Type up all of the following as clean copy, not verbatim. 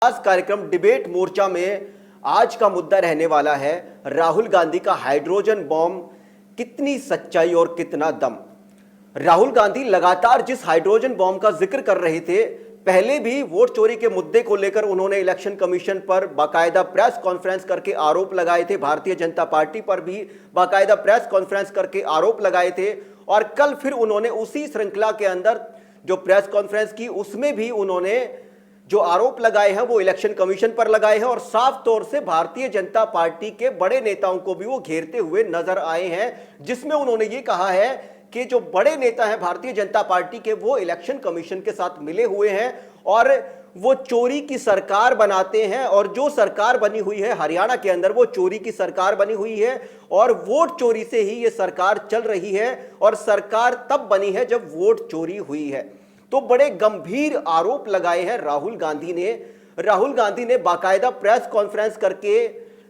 खास कार्यक्रम डिबेट मोर्चा में आज का मुद्दा रहने वाला है राहुल गांधी का हाइड्रोजन बॉम्ब, कितनी सच्चाई और कितना दम। राहुल गांधी लगातार जिस हाइड्रोजन बॉम्ब का जिक्र कर रहे थे, पहले भी वोट चोरी के मुद्दे को लेकर उन्होंने इलेक्शन कमीशन पर बाकायदा प्रेस कॉन्फ्रेंस करके आरोप लगाए थे, भारतीय जनता पार्टी पर भी बाकायदा प्रेस कॉन्फ्रेंस करके आरोप लगाए थे। और कल फिर उन्होंने उसी श्रृंखला के अंदर जो प्रेस कॉन्फ्रेंस की, उसमें भी उन्होंने जो आरोप लगाए हैं वो इलेक्शन कमीशन पर लगाए हैं और साफ तौर से भारतीय जनता पार्टी के बड़े नेताओं को भी वो घेरते हुए नजर आए हैं, जिसमें उन्होंने ये कहा है कि जो बड़े नेता हैं भारतीय जनता पार्टी के, वो इलेक्शन कमीशन के साथ मिले हुए हैं और वो चोरी की सरकार बनाते हैं। और जो सरकार बनी हुई है हरियाणा के अंदर, वो चोरी की सरकार बनी हुई है और वोट चोरी से ही ये सरकार चल रही है और सरकार तब बनी है जब वोट चोरी हुई है। तो बड़े गंभीर आरोप लगाए हैं राहुल गांधी ने बाकायदा प्रेस कॉन्फ्रेंस करके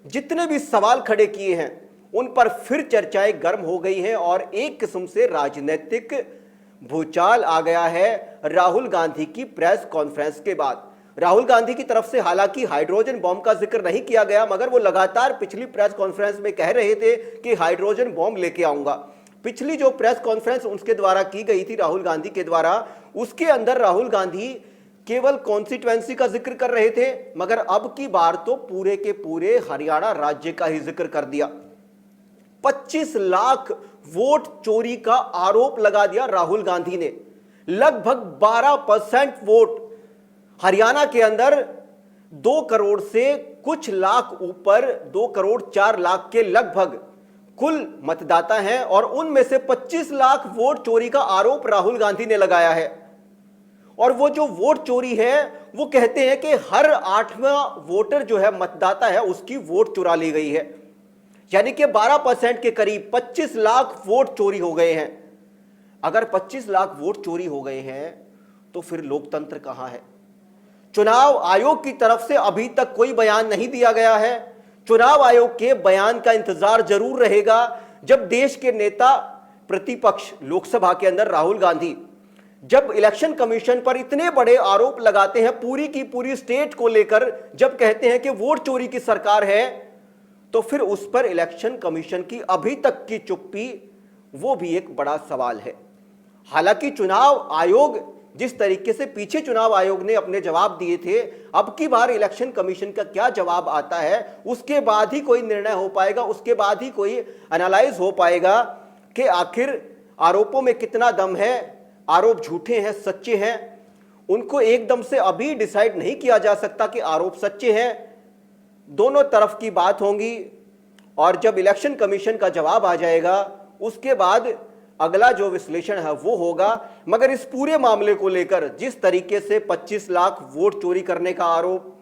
जितने भी सवाल खड़े किए हैं उन पर फिर चर्चाएं गर्म हो गई हैं और एक किस्म से राजनीतिक भूचाल आ गया है राहुल गांधी की प्रेस कॉन्फ्रेंस के बाद। राहुल गांधी की तरफ से हालांकि हाइड्रोजन बॉम्ब का जिक्र नहीं किया गया, मगर वो लगातार पिछली प्रेस कॉन्फ्रेंस में कह रहे थे कि हाइड्रोजन बॉम्ब लेके आऊंगा। पिछली जो प्रेस कॉन्फ्रेंस उनके द्वारा की गई थी राहुल गांधी के द्वारा, उसके अंदर राहुल गांधी केवल कॉन्स्टिट्यूएंसी का जिक्र कर रहे थे, मगर अब की बार तो पूरे के पूरे हरियाणा राज्य का ही जिक्र कर दिया। 25 लाख वोट चोरी का आरोप लगा दिया राहुल गांधी ने। लगभग 12% वोट हरियाणा के अंदर 2 करोड़ से कुछ लाख ऊपर, 2 करोड़ 4 लाख के लगभग कुल मतदाता हैं और उनमें से 25 लाख वोट चोरी का आरोप राहुल गांधी ने लगाया है। और वो जो वोट चोरी है, वो कहते हैं कि हर 8वां वोटर जो है, मतदाता है, उसकी वोट चुरा ली गई है। यानी कि 12% के करीब 25 लाख वोट चोरी हो गए हैं। अगर 25 लाख वोट चोरी हो गए हैं तो फिर लोकतंत्र कहां है? चुनाव आयोग की तरफ से अभी तक कोई बयान नहीं दिया गया है। चुनाव आयोग के बयान का इंतजार जरूर रहेगा जब देश के नेता प्रतिपक्ष लोकसभा के अंदर राहुल गांधी जब इलेक्शन कमीशन पर इतने बड़े आरोप लगाते हैं पूरी की पूरी स्टेट को लेकर, जब कहते हैं कि वोट चोरी की सरकार है, तो फिर उस पर इलेक्शन कमीशन की अभी तक की चुप्पी, वो भी एक बड़ा सवाल है। हालांकि चुनाव आयोग जिस तरीके से पीछे चुनाव आयोग ने अपने जवाब दिए थे, अब की बार इलेक्शन कमीशन का क्या जवाब आता है, उसके बाद ही कोई निर्णय हो पाएगा, उसके बाद ही कोई एनालाइज हो पाएगा कि आखिर आरोपों में कितना दम है, आरोप झूठे हैं सच्चे हैं। उनको एकदम से अभी डिसाइड नहीं किया जा सकता कि आरोप सच्चे हैं। दोनों तरफ की बात होंगी और जब इलेक्शन कमीशन का जवाब आ जाएगा उसके बाद अगला जो विश्लेषण है वो होगा। मगर इस पूरे मामले को लेकर जिस तरीके से 25 लाख वोट चोरी करने का आरोप,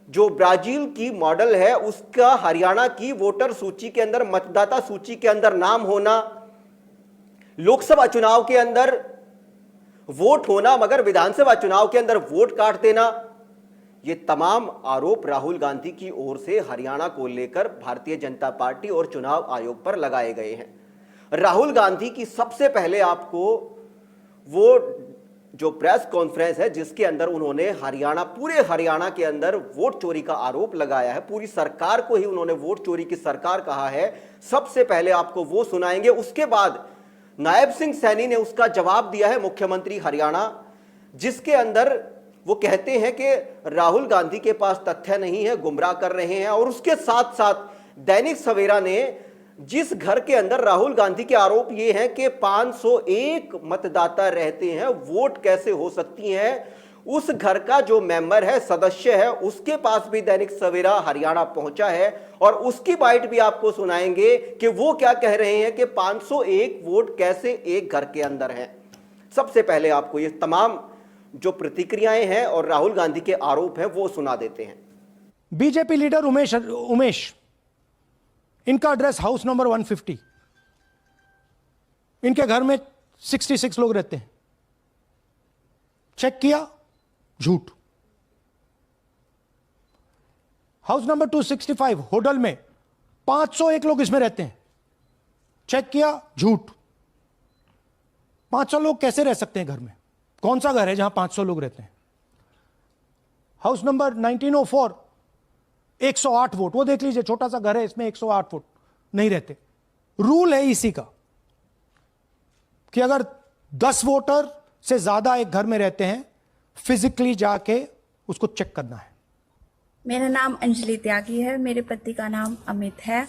जो ब्राजील की मॉडल है उसका हरियाणा की वोटर सूची के अंदर, मतदाता सूची के अंदर नाम होना, लोकसभा चुनाव के अंदर वोट होना मगर विधानसभा चुनाव के अंदर वोट काट देना, ये तमाम आरोप राहुल गांधी की ओर से हरियाणा को लेकर भारतीय जनता पार्टी और चुनाव आयोग पर लगाए गए हैं। राहुल गांधी की सबसे पहले आपको वो जो प्रेस कॉन्फ्रेंस है जिसके अंदर उन्होंने हरियाणा, पूरे हरियाणा के अंदर वोट चोरी का आरोप लगाया है, पूरी सरकार को ही उन्होंने वोट चोरी की सरकार कहा है, सबसे पहले आपको वो सुनाएंगे। उसके बाद नायब सिंह सैनी ने उसका जवाब दिया है, मुख्यमंत्री हरियाणा, जिसके अंदर वो कहते हैं कि राहुल गांधी के पास तथ्य नहीं है, गुमराह कर रहे हैं। और उसके साथ साथ दैनिक सवेरा ने जिस घर के अंदर राहुल गांधी के आरोप ये हैं कि 501 मतदाता रहते हैं, वोट कैसे हो सकती हैं, उस घर का जो मेंबर है, सदस्य है, उसके पास भी दैनिक सवेरा हरियाणा पहुंचा है और उसकी बाइट भी आपको सुनाएंगे कि वो क्या कह रहे हैं कि 501 वोट कैसे एक घर के अंदर हैं। सबसे पहले आपको ये तमाम जो प्रतिक्रियाएं हैं और राहुल गांधी के आरोप हैं वो सुना देते हैं। बीजेपी लीडर उमेश, इनका एड्रेस हाउस नंबर 150, इनके घर में 66 लोग रहते हैं। चेक किया, झूठ। हाउस नंबर 265 होटल में 501 लोग इसमें रहते हैं। चेक किया, झूठ। 500 लोग कैसे रह सकते हैं घर में? कौन सा घर है जहां 500 लोग रहते हैं? हाउस नंबर 1904 108 वोट, वो देख लीजिए, छोटा सा घर है, इसमें 108 वोट नहीं रहते। रूल है इसी का कि अगर 10 वोटर से ज्यादा एक घर में रहते हैं, फिजिकली जाके उसको चेक करना है। मेरा नाम अंजलि त्यागी है, मेरे पति का नाम अमित है।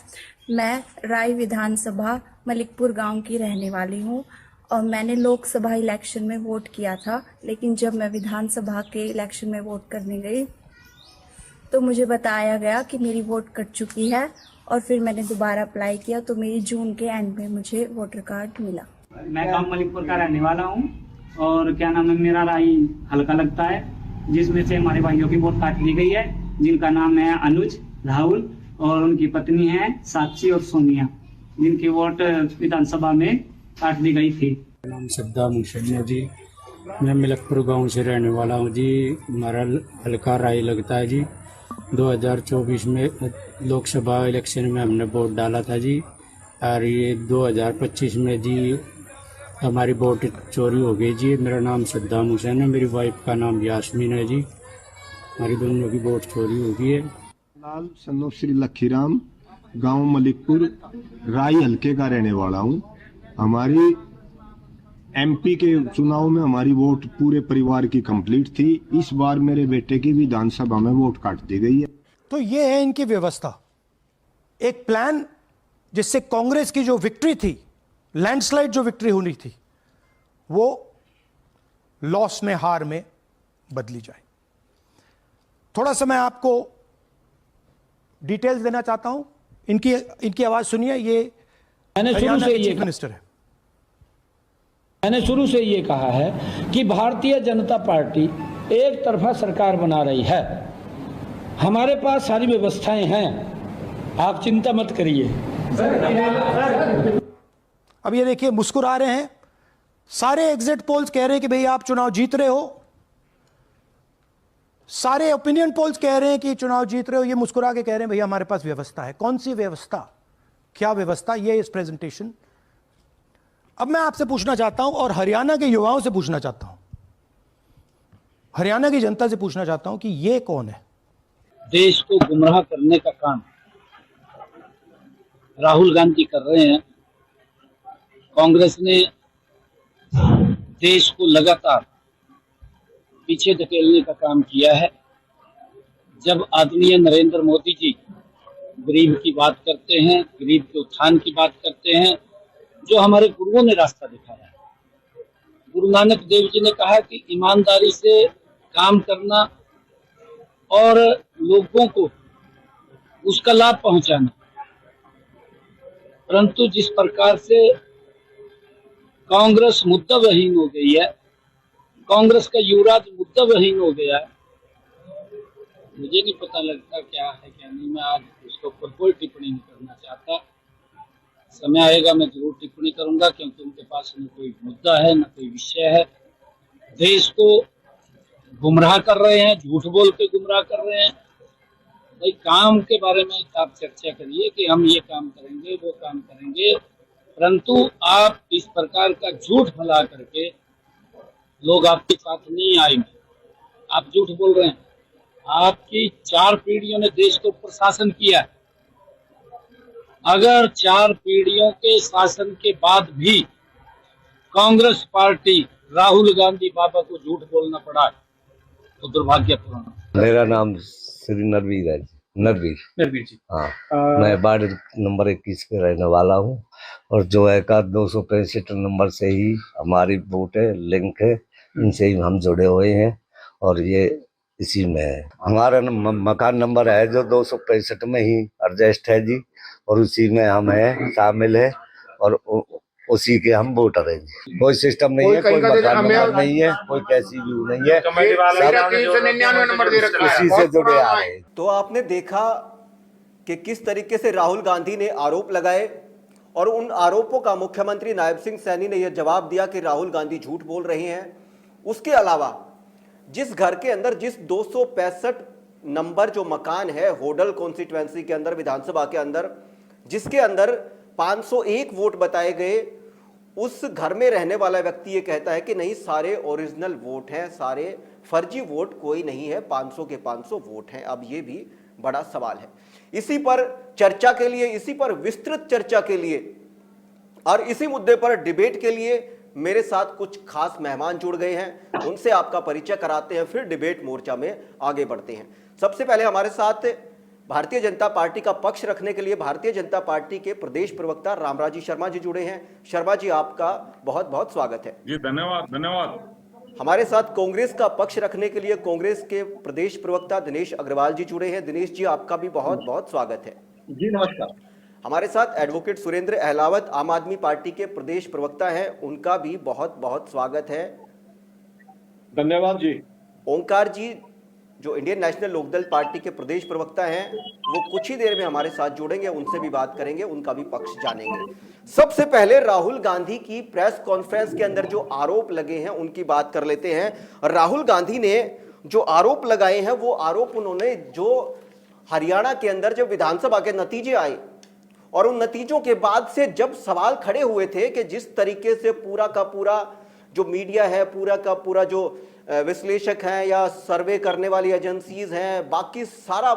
मैं राय विधानसभा मलिकपुर गांव की रहने वाली हूं और मैंने लोकसभा इलेक्शन में वोट किया था, लेकिन जब मैं विधानसभा के इलेक्शन में वोट करने गई तो मुझे बताया गया कि मेरी वोट कट चुकी है और फिर मैंने दोबारा अप्लाई किया तो मेरी जून के एंड में मुझे वोटर कार्ड मिला। मैं गांव मलिकपुर का रहने वाला हूं और क्या नाम है, मेरा राय हल्का लगता है, जिसमें से हमारे भाइयों की वोट काट दी गई है, जिनका नाम है अनुज, राहुल और उनकी पत्नी है साक्षी और सोनिया, जिनकी वोट विधानसभा में काट दी गई थी। नाम सद्दाम हुसैन है जी, मैं मलिकपुर गांव से रहने वाला हूं जी। हमारा हल्का राय लगता है जी। 2024 में लोकसभा इलेक्शन में हमने वोट डाला था जी, और ये 2025 में जी हमारी वोट चोरी हो गई जी। मेरा नाम सद्दाम हुसैन है, मेरी वाइफ का नाम यास्मीन है जी। हमारी दोनों की वोट चोरी हो गई है। लाल सन्नो श्री लखीराम, गांव मलिकपुर, राय हल्के का रहने वाला हूं। हमारी एमपी के चुनाव में हमारी वोट पूरे परिवार की कंप्लीट थी। इस बार मेरे बेटे की विधानसभा में वोट काट दी गई है। तो ये है इनकी व्यवस्था, एक प्लान जिससे कांग्रेस की जो विक्ट्री थी, लैंडस्लाइड जो विक्ट्री होनी थी, वो लॉस में, हार में बदली जाए। थोड़ा सा मैं आपको डिटेल्स देना चाहता हूं। इनकी आवाज सुनिए। ये हरियाणा के चीफ मिनिस्टर है। मैंने शुरू से ये कहा है कि भारतीय जनता पार्टी एक तरफा सरकार बना रही है। हमारे पास सारी व्यवस्थाएं हैं, आप चिंता मत करिए। अब ये देखिए, मुस्कुरा रहे हैं। सारे एग्जिट पोल्स कह रहे हैं कि भाई आप चुनाव जीत रहे हो, सारे ओपिनियन पोल्स कह रहे हैं कि चुनाव जीत रहे हो। ये मुस्कुरा के कह रहे हैं भैया हमारे पास व्यवस्था है। कौन सी व्यवस्था, क्या व्यवस्था, ये इस प्रेजेंटेशन। अब मैं आपसे पूछना चाहता हूं और हरियाणा के युवाओं से पूछना चाहता हूं, हरियाणा की जनता से पूछना चाहता हूं कि ये कौन है। देश को गुमराह करने का काम राहुल गांधी कर रहे हैं। कांग्रेस ने देश को लगातार पीछे धकेलने का काम किया है। जब आदरणीय नरेंद्र मोदी जी गरीब की बात करते हैं, गरीब के उत्थान की बात करते हैं, जो हमारे गुरुओं ने रास्ता दिखाया है। गुरु नानक देव जी ने कहा कि ईमानदारी से काम करना और लोगों को उसका लाभ पहुंचाना। परंतु जिस प्रकार से कांग्रेस मुद्दाविहीन हो गई है, कांग्रेस का युवराज मुद्दाविहीन हो गया है, मुझे नहीं पता लगता क्या है क्या नहीं। मैं आज उसके ऊपर कोई टिप्पणी नहीं करना चाहता। समय आएगा मैं जरूर टिप्पणी करूंगा, क्योंकि उनके पास न कोई मुद्दा है न कोई विषय है। देश को गुमराह कर रहे हैं, झूठ बोल के गुमराह कर रहे हैं। भाई काम के बारे में आप चर्चा करिए कि हम ये काम करेंगे, वो काम करेंगे, परंतु आप इस प्रकार का झूठ फैला करके लोग आपके साथ नहीं आएंगे। आप झूठ बोल रहे हैं। आपकी 4 पीढ़ियों ने देश को ऊपर शासन किया है। अगर 4 पीढ़ियों के शासन के बाद भी कांग्रेस पार्टी राहुल गांधी बाबा को झूठ बोलना पड़ा तो दुर्भाग्यपूर्ण। मेरा नाम श्री नरवीर है। नरवीर जी। हाँ, मैं वार्ड नंबर 21 के रहने वाला हूँ और जो है का 265 नंबर से ही हमारी वोट है, लिंक है, इनसे ही हम जुड़े हुए हैं और ये इसी में है। हमारा मकान नंबर है जो 265 में ही एडजस्ट है जी, और उसी में हम है शामिल है और उसी के हम वोटर हैं जी। कोई सिस्टम नहीं है, कोई मकान नंबर नहीं है, कोई कैसी व्यू नहीं है, उसी से जुड़े आ रहे हैं। तो आपने देखा कि किस तरीके से राहुल गांधी ने आरोप लगाए और उन आरोपों का मुख्यमंत्री नायब सिंह सैनी ने यह जवाब दिया कि राहुल गांधी झूठ बोल रहे हैं। उसके अलावा जिस घर के अंदर जिस 265 नंबर जो मकान है होडल कॉन्स्टिट्यूएंसी के अंदर, विधानसभा के अंदर, जिसके अंदर 501 वोट बताए गए, उस घर में रहने वाला व्यक्ति ये कहता है कि नहीं, सारे ओरिजिनल वोट हैं, सारे फर्जी वोट कोई नहीं है, 500 के 500 वोट हैं। अब ये भी बड़ा सवाल है। इसी पर चर्चा के लिए, इसी पर विस्तृत चर्चा के लिए और इसी मुद्दे पर डिबेट के लिए मेरे साथ कुछ खास मेहमान जुड़ गए हैं, उनसे आपका परिचय कराते हैं, फिर डिबेट मोर्चा में आगे बढ़ते हैं। सबसे पहले हमारे साथ भारतीय जनता पार्टी का पक्ष रखने के लिए भारतीय जनता पार्टी के प्रदेश प्रवक्ता रामराजी शर्मा जी जुड़े हैं। शर्मा जी, आपका बहुत बहुत स्वागत है। जी धन्यवाद धन्यवाद। हमारे साथ कांग्रेस का पक्ष रखने के लिए कांग्रेस के प्रदेश प्रवक्ता दिनेश अग्रवाल जी जुड़े हैं। दिनेश जी, आपका भी बहुत बहुत स्वागत है। जी नमस्कार। हमारे साथ एडवोकेट सुरेंद्र अहलावत आम आदमी पार्टी के प्रदेश प्रवक्ता हैं, उनका भी बहुत बहुत स्वागत है। धन्यवाद जी। ओंकार जी, जो इंडियन नेशनल लोकदल पार्टी के प्रदेश प्रवक्ता हैं, वो कुछ ही देर में हमारे साथ जुड़ेंगे, उनसे भी बात करेंगे, उनका भी पक्ष जानेंगे। सबसे पहले राहुल गांधी की प्रेस कॉन्फ्रेंस के अंदर जो आरोप लगे हैं उनकी बात कर लेते हैं। राहुल गांधी ने जो आरोप लगाए हैं वो आरोप उन्होंने जो हरियाणा के अंदर जब विधानसभा के नतीजे आए और उन नतीजों के बाद से जब सवाल खड़े हुए थे कि जिस तरीके से पूरा का पूरा जो मीडिया है, पूरा का पूरा जो विश्लेषक हैं या सर्वे करने वाली एजेंसीज हैं, बाकी सारा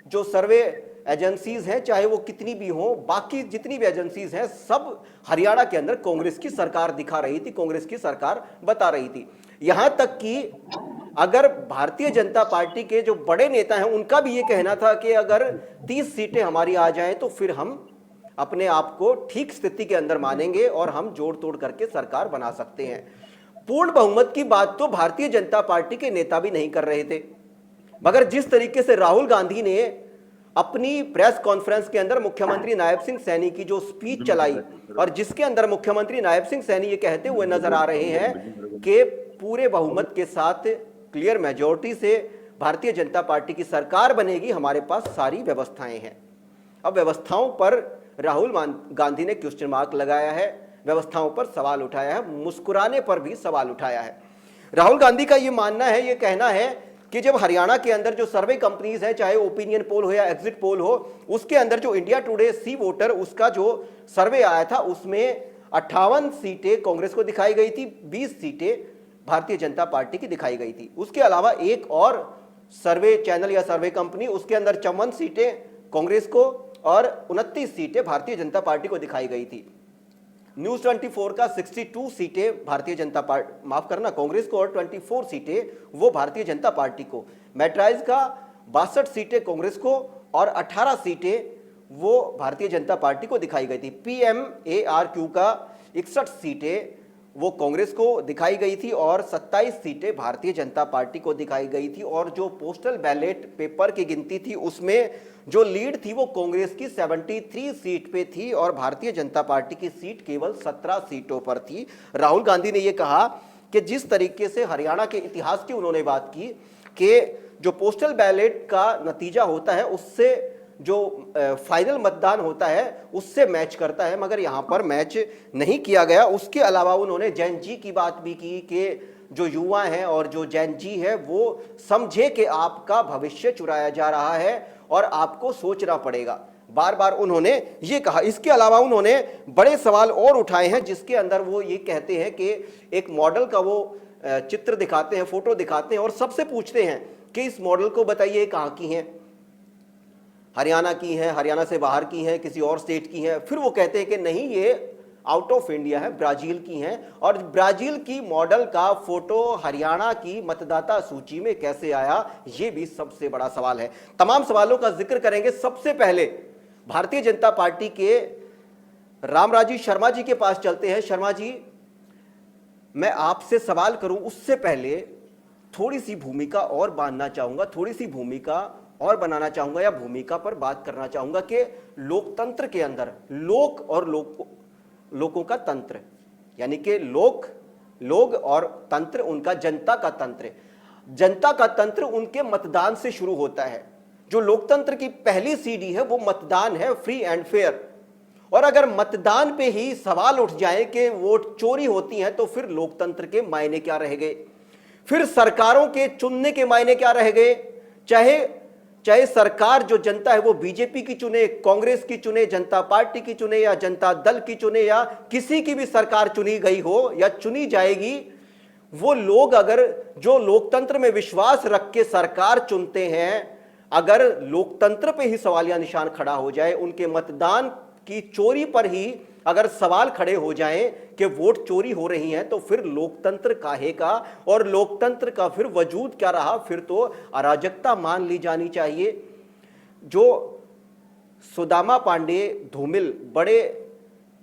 जो सर्वे एजेंसीज हैं, चाहे वो कितनी भी हो, बाकी जितनी भी एजेंसीज हैं, सब हरियाणा के अंदर कांग्रेस की सरकार दिखा रही थी, कांग्रेस की सरकार बता रही थी। यहां तक कि अगर भारतीय जनता पार्टी के जो बड़े नेता हैं उनका भी ये कहना था कि अगर 30 सीटें हमारी आ जाएं तो फिर हम अपने आप को ठीक स्थिति के अंदर मानेंगे और हम जोड़ तोड़ करके सरकार बना सकते हैं। पूर्ण बहुमत की बात तो भारतीय जनता पार्टी के नेता भी नहीं कर रहे थे, मगर जिस तरीके से राहुल गांधी ने अपनी प्रेस कॉन्फ्रेंस के अंदर मुख्यमंत्री नायब सिंह सैनी की जो स्पीच चलाई और जिसके अंदर मुख्यमंत्री नायब सिंह सैनी ये कहते हुए नजर आ रहे हैं कि पूरे बहुमत के साथ क्लियर मेजॉरिटी से भारतीय जनता पार्टी की सरकार बनेगी, हमारे पास सारी व्यवस्थाएं हैं। अब व्यवस्थाओं पर राहुल गांधी ने क्वेश्चन मार्क लगाया है, व्यवस्थाओं पर सवाल उठाया है, मुस्कुराने पर भी सवाल उठाया है। राहुल गांधी का ये मानना है, ये कहना है कि जब हरियाणा के अंदर जो सर्वे कंपनीज है, चाहे ओपिनियन पोल हो या एग्जिट पोल हो, उसके अंदर जो इंडिया टुडे सी वोटर उसका जो सर्वे आया था उसमें 58 सीटें कांग्रेस को दिखाई गई थी, 20 सीटें भारतीय जनता पार्टी की दिखाई गई थी। उसके अलावा एक और सर्वे चैनल या सर्वे कंपनी, उसके अंदर 54 सीटें कांग्रेस को और 29 सीटें भारतीय जनता पार्टी को दिखाई गई थी। न्यूज 24 का 62 सीटें भारतीय जनता पार्टी, माफ करना, कांग्रेस को और 24 सीटें वो भारतीय जनता पार्टी को। मैट्राइज का 62 सीटें कांग्रेस को और 18 सीटें वो भारतीय जनता पार्टी को दिखाई गई थी। PMARQ का 61 सीटें वो कांग्रेस को दिखाई गई थी और 27 सीटें भारतीय जनता पार्टी को दिखाई गई थी। और जो पोस्टल बैलेट पेपर की गिनती थी उसमें जो लीड थी वो कांग्रेस की 73 सीट पे थी और भारतीय जनता पार्टी की सीट केवल 17 सीटों पर थी। राहुल गांधी ने ये कहा कि जिस तरीके से हरियाणा के इतिहास की उन्होंने बात की कि जो पोस्टल बैलेट का नतीजा होता है उससे जो फाइनल मतदान होता है उससे मैच करता है, मगर यहां पर मैच नहीं किया गया। उसके अलावा उन्होंने जैन जी की बात भी की कि जो युवा हैं और जो जैन जी है वो समझे कि आपका भविष्य चुराया जा रहा है और आपको सोचना पड़ेगा, बार बार उन्होंने ये कहा। इसके अलावा उन्होंने बड़े सवाल और उठाए हैं जिसके अंदर वो ये कहते हैं कि एक मॉडल का वो चित्र दिखाते हैं, फोटो दिखाते हैं और सबसे पूछते हैं कि इस मॉडल को बताइए कहाँ की हैं, हरियाणा की है, हरियाणा से बाहर की है, किसी और स्टेट की है। फिर वो कहते हैं कि नहीं, ये आउट ऑफ इंडिया है, ब्राजील की हैं। और ब्राजील की मॉडल का फोटो हरियाणा की मतदाता सूची में कैसे आया, ये भी सबसे बड़ा सवाल है। तमाम सवालों का जिक्र करेंगे। सबसे पहले भारतीय जनता पार्टी के रामराजी शर्मा जी के पास चलते हैं। शर्मा जी, मैं आपसे सवाल करूं उससे पहले थोड़ी सी भूमिका और बांधना चाहूंगा, थोड़ी सी भूमिका और बनाना चाहूंगा या भूमिका पर बात करना चाहूंगा कि लोकतंत्र के अंदर लोक और लोगों का तंत्र, यानी कि लोग और तंत्र उनका जनता का तंत्र। जनता का तंत्र उनके मतदान से शुरू होता है। जो लोकतंत्र की पहली सीढ़ी है वो मतदान है, फ्री एंड फेयर। और अगर मतदान पे ही सवाल उठ जाए कि वोट चोरी होती है तो फिर लोकतंत्र के मायने क्या रह गए, फिर सरकारों के चुनने के मायने क्या रह गए। चाहे सरकार जो जनता है वो बीजेपी की चुने, कांग्रेस की चुने, जनता पार्टी की चुने या जनता दल की चुने या किसी की भी सरकार चुनी गई हो या चुनी जाएगी, वो लोग अगर जो लोकतंत्र में विश्वास रख के सरकार चुनते हैं, अगर लोकतंत्र पे ही सवालिया निशान खड़ा हो जाए, उनके मतदान की चोरी पर ही अगर सवाल खड़े हो जाएं कि वोट चोरी हो रही हैं, तो फिर लोकतंत्र काहे का और लोकतंत्र का फिर वजूद क्या रहा? फिर तो अराजकता मान ली जानी चाहिए। जो सुदामा पांडे धूमिल बड़े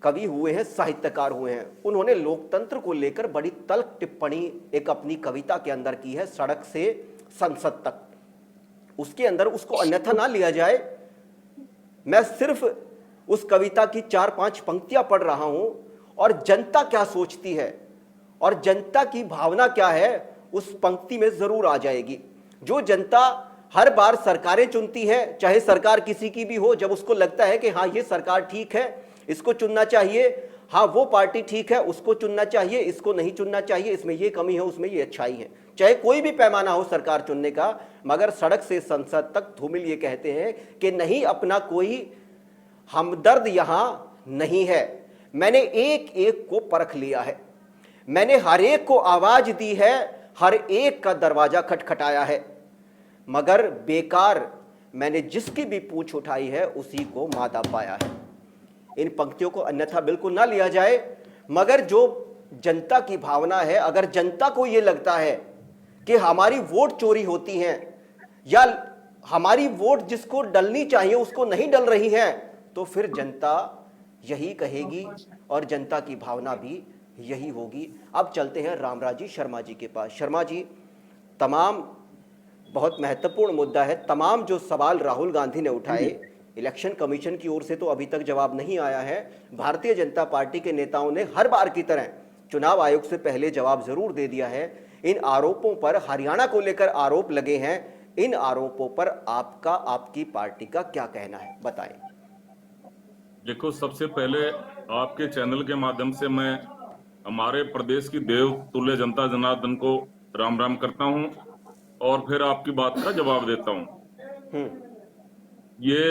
कवि हुए हैं, साहित्यकार हुए हैं, उन्होंने लोकतंत्र को लेकर बड़ी तल्ख टिप्पणी एक अपनी कविता के अंदर की है, सड़क से संसद तक। उसके अंदर उसको अन्यथा ना लिया जाए। मैं सिर्फ उस कविता की 4-5 पंक्तियां पढ़ रहा हूं और जनता क्या सोचती है और जनता की भावना क्या है उस पंक्ति में जरूर आ जाएगी। जो जनता हर बार सरकारें चुनती है, चाहे सरकार किसी की भी हो, जब उसको लगता है कि हाँ ये सरकार ठीक है, इसको चुनना चाहिए, हाँ वो पार्टी ठीक है, उसको चुनना चाहिए, इसको नहीं चुनना चाहिए, इसमें ये कमी है, उसमें ये अच्छाई है, चाहे कोई भी पैमाना हो सरकार चुनने का, मगर सड़क से संसद तक धूमिल ये कहते हैं कि नहीं, अपना कोई हमदर्द यहां नहीं है। मैंने एक एक को परख लिया है, मैंने हर एक को आवाज दी है, हर एक का दरवाजा खटखटाया है, मगर बेकार मैंने जिसकी भी पूंछ उठाई है उसी को मादा पाया है। इन पंक्तियों को अन्यथा बिल्कुल ना लिया जाए, मगर जो जनता की भावना है, अगर जनता को यह लगता है कि हमारी वोट चोरी होती हैं या हमारी वोट जिसको डलनी चाहिए उसको नहीं डल रही है, तो फिर जनता यही कहेगी और जनता की भावना भी यही होगी। अब चलते हैं रामराजी शर्मा जी के पास। शर्मा जी, तमाम बहुत महत्वपूर्ण मुद्दा है, तमाम जो सवाल राहुल गांधी ने उठाए, इलेक्शन कमीशन की ओर से तो अभी तक जवाब नहीं आया है। भारतीय जनता पार्टी के नेताओं ने हर बार की तरह चुनाव आयोग से पहले जवाब जरूर दे दिया है। इन आरोपों पर, हरियाणा को लेकर आरोप लगे हैं, इन आरोपों पर आपका, आपकी पार्टी का क्या कहना है, बताएं। देखो, सबसे पहले आपके चैनल के माध्यम से मैं हमारे प्रदेश की देव तुल्य जनता जनार्दन को राम राम करता हूं और फिर आपकी बात का जवाब देता हूं। ये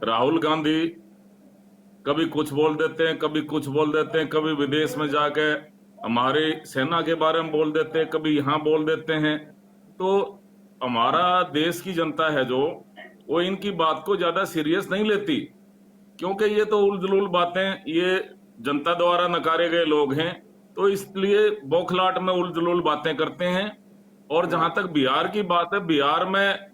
राहुल गांधी कभी कुछ बोल देते हैं, कभी कुछ बोल देते हैं, कभी विदेश में जाके हमारी सेना के बारे में बोल देते हैं, कभी यहाँ बोल देते हैं। तो हमारा देश की जनता है जो, वो इनकी बात को ज्यादा सीरियस नहीं लेती, क्योंकि ये तो उलझुल बातें ये जनता द्वारा नकारे गए लोग हैं, तो इसलिए बौखलाहट में उलझुल बातें करते हैं। और जहां तक बिहार की बात है, बिहार में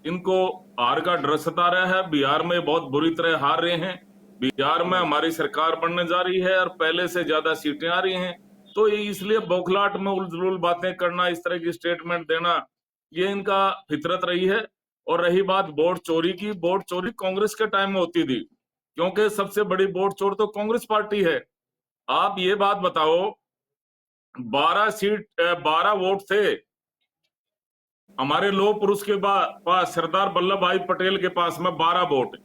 इनको हार का डर सता रहा है, बिहार में बहुत बुरी तरह हार रहे हैं, बिहार में हमारी सरकार बनने जा रही है और पहले से ज्यादा सीटें आ रही हैं, तो इसलिए बौखलाहट में उलझुल बातें करना, इस तरह की स्टेटमेंट देना, ये इनका फितरत रही है। और रही बात वोट चोरी की, वोट चोरी कांग्रेस के टाइम में होती थी, क्योंकि सबसे बड़ी वोट चोर तो कांग्रेस पार्टी है। आप ये बात बताओ, 12 वोट थे हमारे लोह पुरुष के पास, सरदार वल्लभ भाई पटेल के पास में 12 वोट,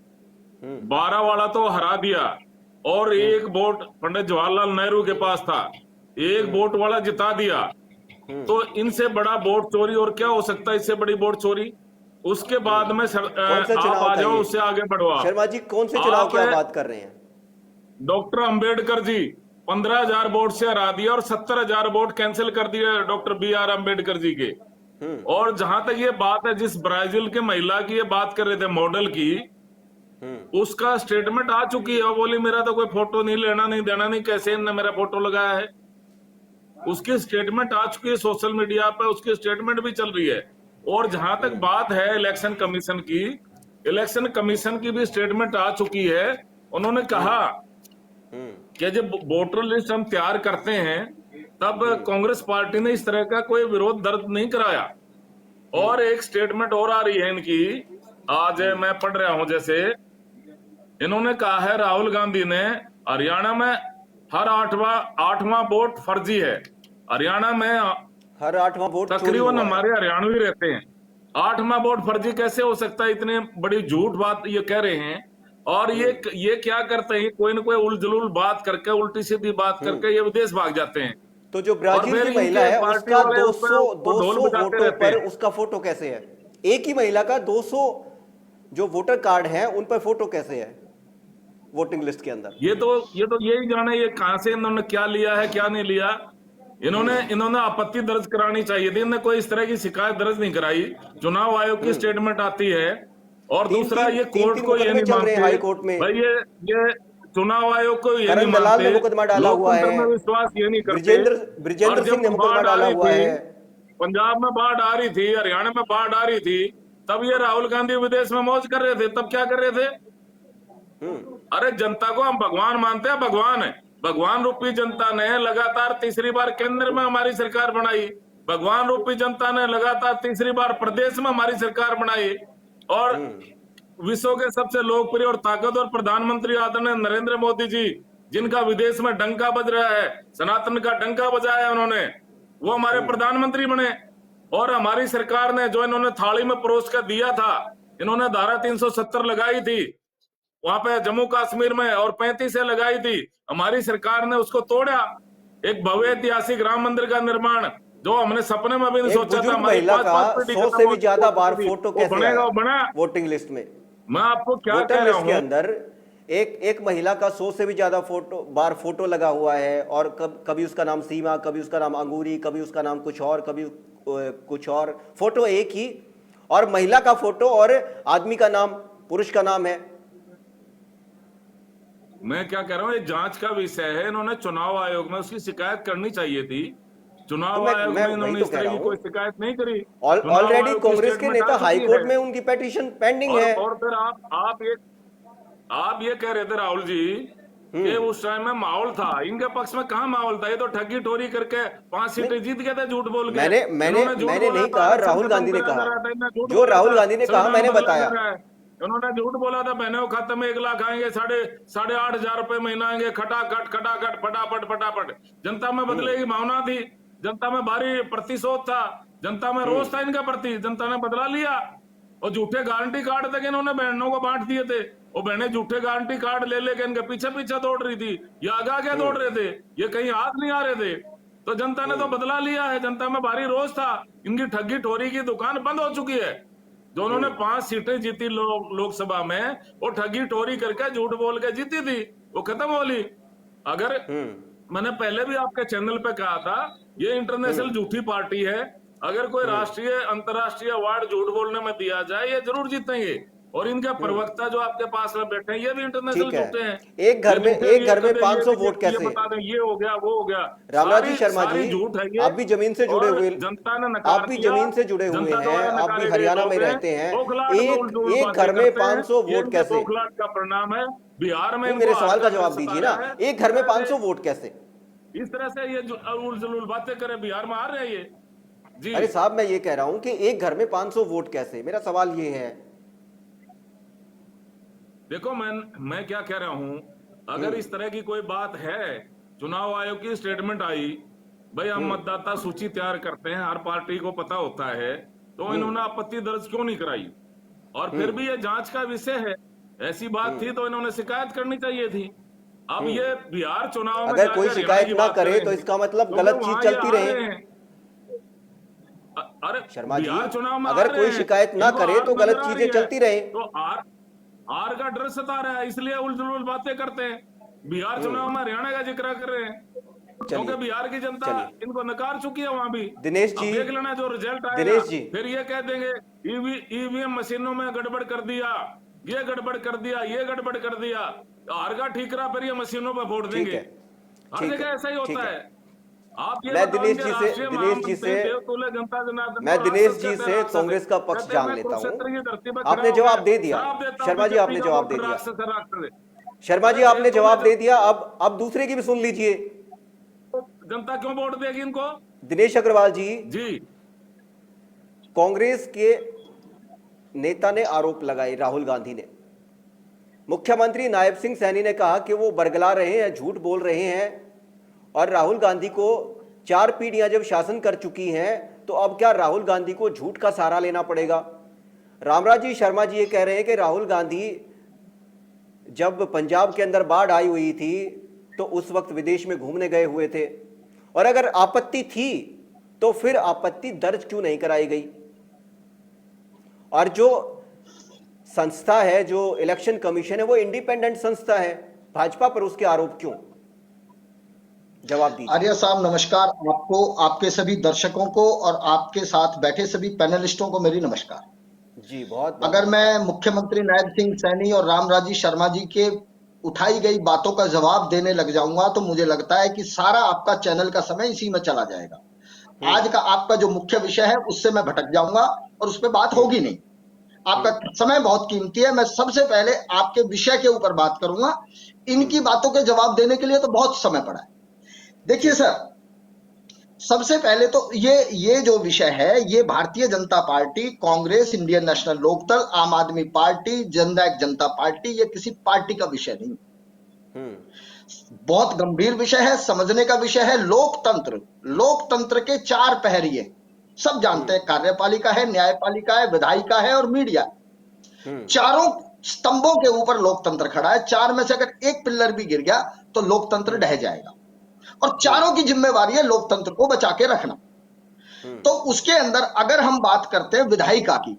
12 वाला तो हरा दिया, और एक वोट पंडित जवाहरलाल नेहरू के पास था, एक वोट वाला जिता दिया। तो इनसे बड़ा वोट चोरी और क्या हो सकता है, इससे बड़ी वोट चोरी। उसके बाद में आप आ जाओ, उससे आगे बढ़वा। शर्मा जी, कौन से चुनाव की बात कर रहे हैं? डॉक्टर अंबेडकर जी 15,000 वोट से हरा दिया और 70,000 वोट कैंसिल कर दिए डॉक्टर BR अंबेडकर जी के। और जहां तक ये बात है, जिस ब्राजील के महिला की ये बात कर रहे थे, मॉडल की, उसका स्टेटमेंट आ चुकी है। वो बोली मेरा तो कोई फोटो नहीं लेना नहीं देना नहीं, कैसे इनने मेरा फोटो लगाया है। उसकी स्टेटमेंट आ चुकी है सोशल मीडिया पर, उसकी स्टेटमेंट भी चल रही है। और जहां तक बात है इलेक्शन कमीशन की, इलेक्शन कमीशन की भी स्टेटमेंट आ चुकी है। उन्होंने कहा कि जब वोटर लिस्ट हम तैयार करते हैं तब कांग्रेस पार्टी ने इस तरह का कोई विरोध दर्ज नहीं कराया। और एक स्टेटमेंट और आ रही है इनकी, आज मैं पढ़ रहा हूं, जैसे इन्होंने कहा है राहुल गांधी ने, हरियाणा में हर 8वां वोट फर्जी है। हरियाणा में हर 8वां वोट तकरीबन हमारे हरियाणवी रहते हैं, 8वां वोट फर्जी कैसे हो सकता है? इतने बड़ी झूठ बात ये कह रहे हैं। और ये क्या करते हैं, कोई न कोई उलझुल बात करके, उल्टी सीधी बात करके ये विदेश भाग जाते हैं। तो जो ब्राजील की महिला है उसका 200 वोटों पर उसका फोटो कैसे है? एक ही महिला का 200 जो वोटर कार्ड है उन पर फोटो कैसे है वोटिंग लिस्ट के अंदर? ये तो यही जाने ये कहां से इन्होंने क्या लिया है क्या नहीं लिया। इन्होंने आपत्ति दर्ज करानी चाहिए थी। इन्होंने कोई इस तरह की शिकायत दर्ज नहीं कराई। चुनाव आयोग की स्टेटमेंट आती है और दूसरा ये कोर्ट को ये नहीं मानते हाई कोर्ट में। भाई, ये चुनाव आयोग को ये नहीं करण दलाल ने मानते, मुकदमा डाला हुआ है, लोकतंत्र में विश्वास ये नहीं करते। ब्रिजेंद्र और जब सिंह ने मुकदमा बाढ़ आ डाला रही हुआ थी, है, पंजाब में बाढ़ आ रही थी, हरियाणा में बाढ़ आ रही थी, तब ये राहुल गांधी विदेश में मौज कर रहे थे। तब क्या कर रहे थे? अरे जनता को हम भगवान मानते हैं, भगवान है। भगवान रूपी जनता ने लगातार तीसरी बार केंद्र में हमारी सरकार बनाई। भगवान रूपी जनता ने लगातार तीसरी बार प्रदेश में हमारी सरकार बनाई और विश्व के सबसे लोकप्रिय और ताकतवर प्रधानमंत्री आदरणीय नरेंद्र मोदी जी, जिनका विदेश में डंका बज रहा है, सनातन का डंका बजाया उन्होंने, वो हमारे प्रधानमंत्री बने। और हमारी सरकार ने जो इन्होंने थाली में परोस कर दिया था, इन्होंने धारा 370 लगाई थी वहां पे जम्मू कश्मीर में और 35 से लगाई थी, हमारी सरकार ने उसको तोड़ा। एक भव्य ऐतिहासिक राम मंदिर का निर्माण जो हमने सपने में भी नहीं सोचा था। हमारी महिला का 100 से भी ज्यादा बार फोटो कैसे बनेगा, बना वोटिंग लिस्ट में? मैं आपको क्या वोटर कह रहा लिस्ट के हूँ, अंदर एक महिला का 100 से भी ज्यादा फोटो लगा हुआ है और कभी उसका नाम सीमा, कभी उसका नाम अंगूरी, कभी उसका नाम कुछ और, कभी कुछ और, फोटो एक ही, और महिला का फोटो और आदमी का नाम, पुरुष का नाम है। मैं क्या कह रहा हूँ, ये जांच का विषय है। इन्होंने चुनाव आयोग में उसकी शिकायत करनी चाहिए थी। चुनाव आयोग में इन्होंने इस तरह की कोई शिकायत नहीं करी। ऑलरेडी कांग्रेस के नेता हाई कोर्ट में उनकी पिटीशन पेंडिंग है। और फिर आप ये कह रहे थे राहुल जी कि उस टाइम में माहौल था, इनके पक्ष में कहाँ माहौल था? ये तो ठगी टोरी करके 5 सीटें जीत गए थे झूठ बोल के। मैंने नहीं कहा, राहुल गांधी ने कहा, जो राहुल गांधी ने कहा मैंने बताया। उन्होंने झूठ बोला था, बहनों खाते में 1 लाख आएंगे, 8,500 रुपए महीना आएंगे, खटाखट फटाफट। जनता में बदले की भावना थी, जनता में भारी प्रतिशोध था, जनता में रोष था इनके प्रति, जनता ने बदला लिया। और झूठे गारंटी कार्ड तक इन्होंने बहनों को बांट दिए थे। वो बहनें झूठे गारंटी कार्ड ले लेके इनके पीछे दौड़ रही थी, ये आगे दौड़ रहे थे, ये कहीं हाथ नहीं आ रहे थे। तो जनता ने तो बदला लिया है, जनता में भारी रोष था। इनकी ठगी ठोरी की दुकान बंद हो चुकी है। जो उन्होंने 5 सीटें जीती लोकसभा में, वो ठगी टोरी करके झूठ बोल के जीती थी, वो खत्म हो ली। अगर मैंने पहले भी आपके चैनल पे कहा था, ये इंटरनेशनल झूठी पार्टी है। अगर कोई राष्ट्रीय अंतर्राष्ट्रीय अवार्ड झूठ बोलने में दिया जाए, ये जरूर जीतेंगे। और इनके प्रवक्ता जो आपके पास में बैठे हैं, ये भी इंटरनेशनल झूठे हैं। एक घर में 500 वोट कैसे? बता दें, ये हो गया, वो हो गया। रामराज जी शर्मा जी, झूठ है, आप भी जमीन से जुड़े हुए, जनता ने आप भी जमीन से जुड़े हुए हैं, आप भी हरियाणा में रहते हैं। एक घर में 500 वोट कैसे? का परिणाम है बिहार में। मेरे सवाल का जवाब दीजिए ना, एक घर में 500 वोट कैसे? इस तरह से ये उल जलूल बातें करें, बिहार में आ रहे हैं ये जी। अरे साहब, मैं ये कह रहा हूं कि एक घर में 500 वोट कैसे? मेरा सवाल ये है। देखो, मैं क्या कह रहा हूं, अगर इस तरह की कोई बात है, चुनाव आयोग की स्टेटमेंट आई, भाई हम मतदाता सूची तैयार करते हैं, हर पार्टी को पता होता है, तो इन्होंने आपत्ति दर्ज क्यों नहीं कराई? और फिर भी ये जांच का विषय है, ऐसी बात थी तो इन्होंने शिकायत करनी चाहिए थी। अब ये बिहार चुनाव में अगर कोई शिकायत ना करे तो इसका मतलब गलत चीज चलती रहे। अरे शर्मा जी, चुनाव में अगर कोई शिकायत ना करे तो गलत चीजें चलती रहे। तो आर का डर सता रहा है, इसलिए उलझुल बातें करते हैं। बिहार चुनाव में हरियाणा का जिक्र कर रहे हैं, क्योंकि बिहार की जनता इनको नकार चुकी है वहां भी। दिनेश जी, देख लेना जो रिजल्ट आएगा, दिनेश जी, फिर ये कह देंगे ईवीएम मशीनों में गड़बड़ कर दिया, ये गड़बड़ कर दिया, ये गड़बड़ कर दिया। आर का ठीक रहा, फिर ये मशीनों पर वोट देंगे। हर जगह ऐसा ही होता है। मैं दिनेश जी से कांग्रेस का पक्ष जान लेता हूं। आपने जवाब दे दिया शर्मा जी, आपने जवाब दे दिया शर्मा जी, आपने जवाब दे दिया। अब दूसरे की भी सुन लीजिए। जनता क्यों वोट देगी इनको? दिनेश अग्रवाल जी, कांग्रेस के नेता ने आरोप लगाए, राहुल गांधी ने, मुख्यमंत्री नायब सिंह सैनी ने कहा कि वो बरगला रहे हैं, झूठ बोल रहे हैं, और राहुल गांधी को 4 पीढ़ियां जब शासन कर चुकी हैं तो अब क्या राहुल गांधी को झूठ का सहारा लेना पड़ेगा? रामराज जी शर्मा जी ये कह रहे हैं कि राहुल गांधी जब पंजाब के अंदर बाढ़ आई हुई थी तो उस वक्त विदेश में घूमने गए हुए थे, और अगर आपत्ति थी तो फिर आपत्ति दर्ज क्यों नहीं कराई गई? और जो संस्था है, जो इलेक्शन कमीशन है, वो इंडिपेंडेंट संस्था है, भाजपा पर उसके आरोप क्यों? जवाब दीजिए। आर्य साहब नमस्कार, आपको, आपके सभी दर्शकों को और आपके साथ बैठे सभी पैनलिस्टों को मेरी नमस्कार। जी बहुत बहुत अगर मैं नमस्कार। मुख्यमंत्री नायब सिंह सैनी और रामराजी शर्मा जी के उठाई गई बातों का जवाब देने लग जाऊंगा तो मुझे लगता है कि सारा आपका चैनल का समय इसी में चला जाएगा। आज का आपका जो मुख्य विषय है उससे मैं भटक जाऊंगा और उस पर बात होगी नहीं। आपका समय बहुत कीमती है। मैं सबसे पहले आपके विषय के ऊपर बात करूंगा। इनकी बातों के जवाब देने के लिए तो बहुत समय पड़ा है। देखिए सर, सबसे पहले तो ये जो विषय है, ये Bharatiya Janata Party, Congress, Indian National Lokdal, Aam Aadmi party, जननायक जनता पार्टी, ये किसी पार्टी का विषय नहीं, बहुत गंभीर विषय है, समझने का विषय है। लोकतंत्र, लोकतंत्र के चार पहरिए सब जानते हैं, कार्यपालिका है, न्यायपालिका है, विधायिका है और मीडिया। चारों स्तंभों के ऊपर लोकतंत्र खड़ा है। चार में से अगर एक पिल्लर भी गिर गया तो लोकतंत्र ढह जाएगा और चारों की जिम्मेवारी है लोकतंत्र को बचा के रखना। तो उसके अंदर अगर हम बात करते हैं विधायिका की,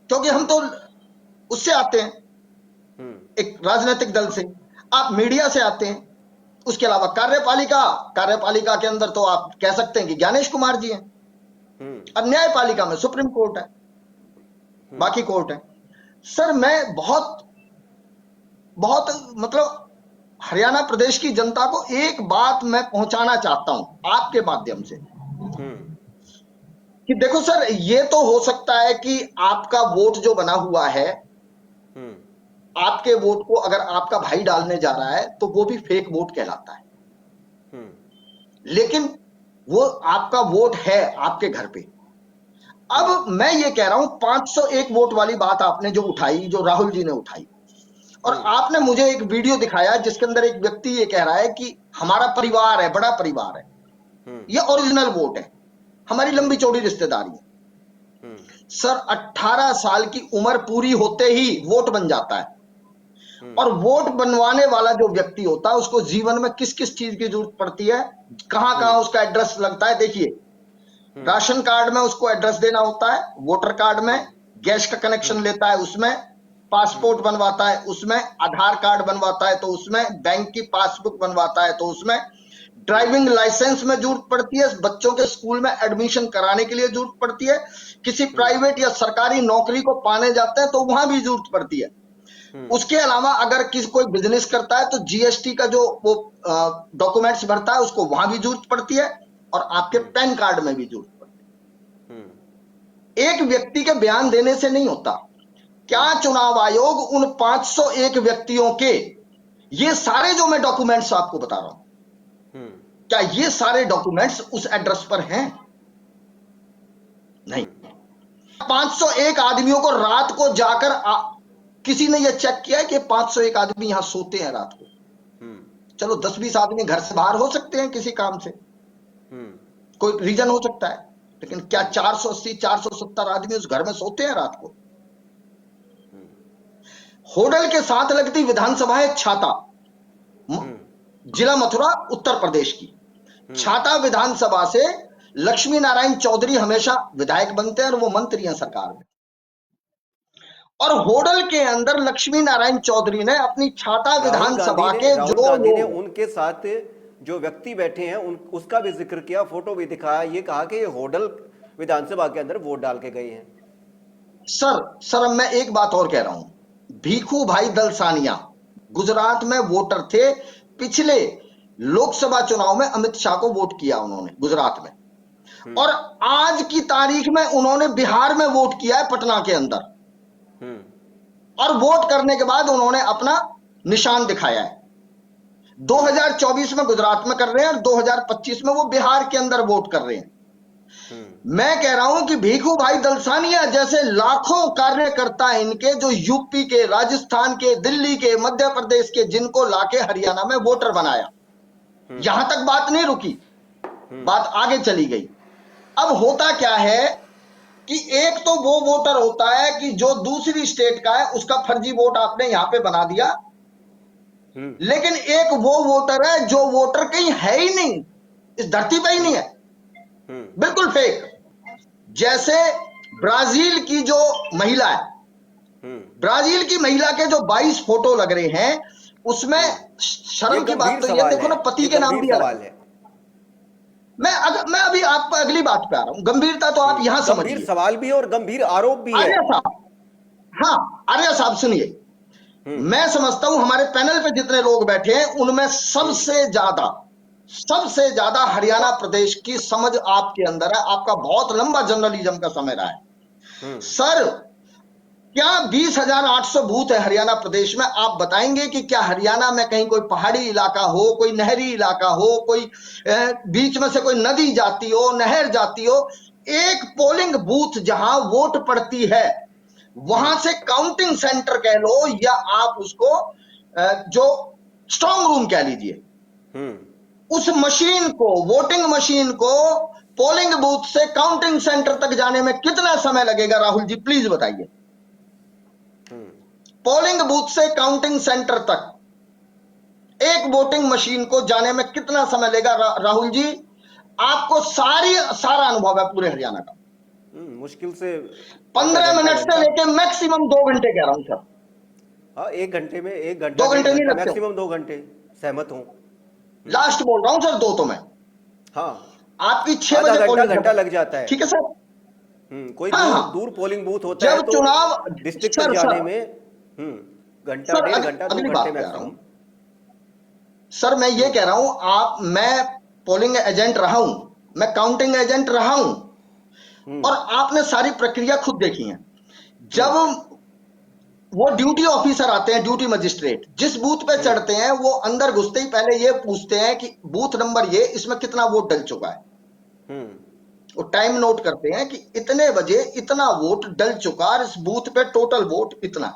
क्योंकि हम तो उससे आते हैं, एक राजनीतिक दल से, आप मीडिया से आते हैं, उसके अलावा कार्यपालिका, कार्यपालिका के अंदर तो आप कह सकते हैं कि ज्ञानेश कुमार जी हैं, और न्यायपालिका में सुप्रीम कोर्ट है, बाकी कोर्ट है। सर मैं बहुत मतलब हरियाणा प्रदेश की जनता को एक बात मैं पहुंचाना चाहता हूं आपके माध्यम से कि देखो सर, ये तो हो सकता है कि आपका वोट जो बना हुआ है, आपके वोट को अगर आपका भाई डालने जा रहा है तो वो भी फेक वोट कहलाता है, लेकिन वो आपका वोट है आपके घर पे। अब मैं ये कह रहा हूं 501 वोट वाली बात आपने जो उठाई, जो राहुल जी ने उठाई, और आपने मुझे एक वीडियो दिखाया जिसके अंदर एक व्यक्ति ये कह रहा है कि हमारा परिवार है, बड़ा परिवार है, ये ओरिजिनल वोट है, हमारी लंबी चौड़ी रिश्तेदारी है। सर 18 साल की उम्र पूरी होते ही वोट बन जाता है, और वोट बनवाने वाला जो व्यक्ति होता है उसको जीवन में किस किस चीज की जरूरत पड़ती है, कहां कहां उसका एड्रेस लगता है। देखिए, राशन कार्ड में उसको एड्रेस देना होता है, वोटर कार्ड में, गैस का कनेक्शन लेता है उसमें, पासपोर्ट बनवाता है उसमें, आधार कार्ड बनवाता है तो उसमें, बैंक की पासबुक बनवाता है तो उसमें, ड्राइविंग लाइसेंस में जरूरत पड़ती है, बच्चों के स्कूल में एडमिशन कराने के लिए जरूरत पड़ती है, किसी प्राइवेट या सरकारी नौकरी को पाने जाते हैं तो वहां भी जरूरत पड़ती है। उसके अलावा अगर किसी कोई बिजनेस करता है तो जीएसटी का जो वो डॉक्यूमेंट्स भरता है उसको वहां भी जरूरत पड़ती है, और आपके पैन कार्ड में भी जरूरत पड़ती है। एक व्यक्ति के बयान देने से नहीं होता। क्या चुनाव आयोग उन 501 व्यक्तियों के ये सारे जो मैं डॉक्यूमेंट्स आपको बता रहा हूं, क्या ये सारे डॉक्यूमेंट्स उस एड्रेस पर हैं? नहीं। 501 आदमियों को रात को जाकर किसी ने यह चेक किया है कि 501 आदमी यहां सोते हैं रात को? चलो 10-20 आदमी घर से बाहर हो सकते हैं किसी काम से, कोई रीजन हो सकता है, लेकिन क्या 480-470 आदमी उस घर में सोते हैं रात को? होडल के साथ लगती विधानसभा है छाता, जिला मथुरा, उत्तर प्रदेश की। छाता विधानसभा से लक्ष्मी नारायण चौधरी हमेशा विधायक बनते हैं और वो मंत्री हैं सरकार में, और होडल के अंदर लक्ष्मी नारायण चौधरी ने अपनी छाता विधानसभा के राहुल गांधी ने उनके साथ जो व्यक्ति बैठे हैं उसका भी जिक्र किया, फोटो भी दिखाया, ये कहा कि ये होडल विधानसभा के अंदर वोट डाल के गए हैं। सर मैं एक बात और कह रहा हूं, भीखू भाई दलसानिया गुजरात में वोटर थे, पिछले लोकसभा चुनाव में अमित शाह को वोट किया उन्होंने गुजरात में, और आज की तारीख में उन्होंने बिहार में वोट किया है पटना के अंदर, और वोट करने के बाद उन्होंने अपना निशान दिखाया है। 2024 में गुजरात में कर रहे हैं और 2025 में वो बिहार के अंदर वोट कर रहे हैं। मैं कह रहा हूं कि भीखू भाई दलसानिया जैसे लाखों कार्यकर्ता इनके, जो यूपी के, राजस्थान के, दिल्ली के, मध्य प्रदेश के, जिनको लाके हरियाणा में वोटर बनाया, यहां तक बात नहीं रुकी, बात आगे चली गई। अब होता क्या है कि एक तो वो वोटर होता है कि जो दूसरी स्टेट का है, उसका फर्जी वोट आपने यहां पे बना दिया, लेकिन एक वो वोटर है जो वोटर कहीं है ही नहीं, इस धरती पे ही नहीं है, बिल्कुल फेक। जैसे ब्राजील की जो महिला है, ब्राजील की महिला के जो 22 फोटो लग रहे हैं, उसमें शर्म की बात तो ये देखो ना, पति के नाम भी अलग है, मैं अभी आपको अगली बात पे आ रहा हूं, गंभीरता तो आप यहां गंभीर समझिए। सवाल भी है और गंभीर आरोप भी है। आर्य साहब, हाँ आर्य साहब सुनिए, मैं समझता हूं हमारे पैनल पे जितने लोग बैठे हैं उनमें सबसे ज्यादा हरियाणा प्रदेश की समझ आपके अंदर है। आपका बहुत लंबा जर्नलिज्म का समय रहा है सर। क्या 20,800 बूथ है हरियाणा प्रदेश में? आप बताएंगे कि क्या हरियाणा में कहीं कोई पहाड़ी इलाका हो, कोई नहरी इलाका हो, कोई बीच में से कोई नदी जाती हो, नहर जाती हो, एक पोलिंग बूथ जहां वोट पड़ती है वहां से काउंटिंग सेंटर कह लो या आप उसको जो स्ट्रांग रूम कह लीजिए, उस मशीन को, वोटिंग मशीन को पोलिंग बूथ से काउंटिंग सेंटर तक जाने में कितना समय लगेगा? राहुल जी प्लीज बताइए। पोलिंग बूथ से काउंटिंग सेंटर तक एक वोटिंग मशीन को जाने में कितना समय लगेगा? राहुल जी आपको सारा अनुभव है पूरे हरियाणा का। मुश्किल से 15 मिनट से लेके मैक्सिमम 2 घंटे कह रहा हूं सर। हाँ, 1 घंटे में 1 घंटा 2 घंटे नहीं लगते, मैक्सिमम 2 घंटे। सहमत हूं। लास्ट बोल रहा हूं सर, 2 तो मैं। हाँ, आपकी 6 बजे घंटा लग जाता है। ठीक है सर। कोई हाँ, दूर पोलिंग बूथ होता है जब तो चुनाव डिस्ट्रिक्ट तक जाने में घंटा, 1.5 घंटा, 2 घंटे मैक्सिमम। सर मैं ये कह रहा हूं, मैं पोलिंग एजेंट रहा हूं, मैं काउंटिंग एजेंट रहा हूं, और आपने सारी प्रक्रिया खुद देखी है। जब वो ड्यूटी ऑफिसर आते हैं, ड्यूटी मजिस्ट्रेट, जिस बूथ पे चढ़ते हैं वो अंदर घुसते ही पहले ये पूछते हैं कि बूथ नंबर ये, इसमें कितना वोट डल चुका है। वो टाइम नोट करते हैं कि इतने बजे इतना वोट डल चुका और इस बूथ पे टोटल वोट इतना,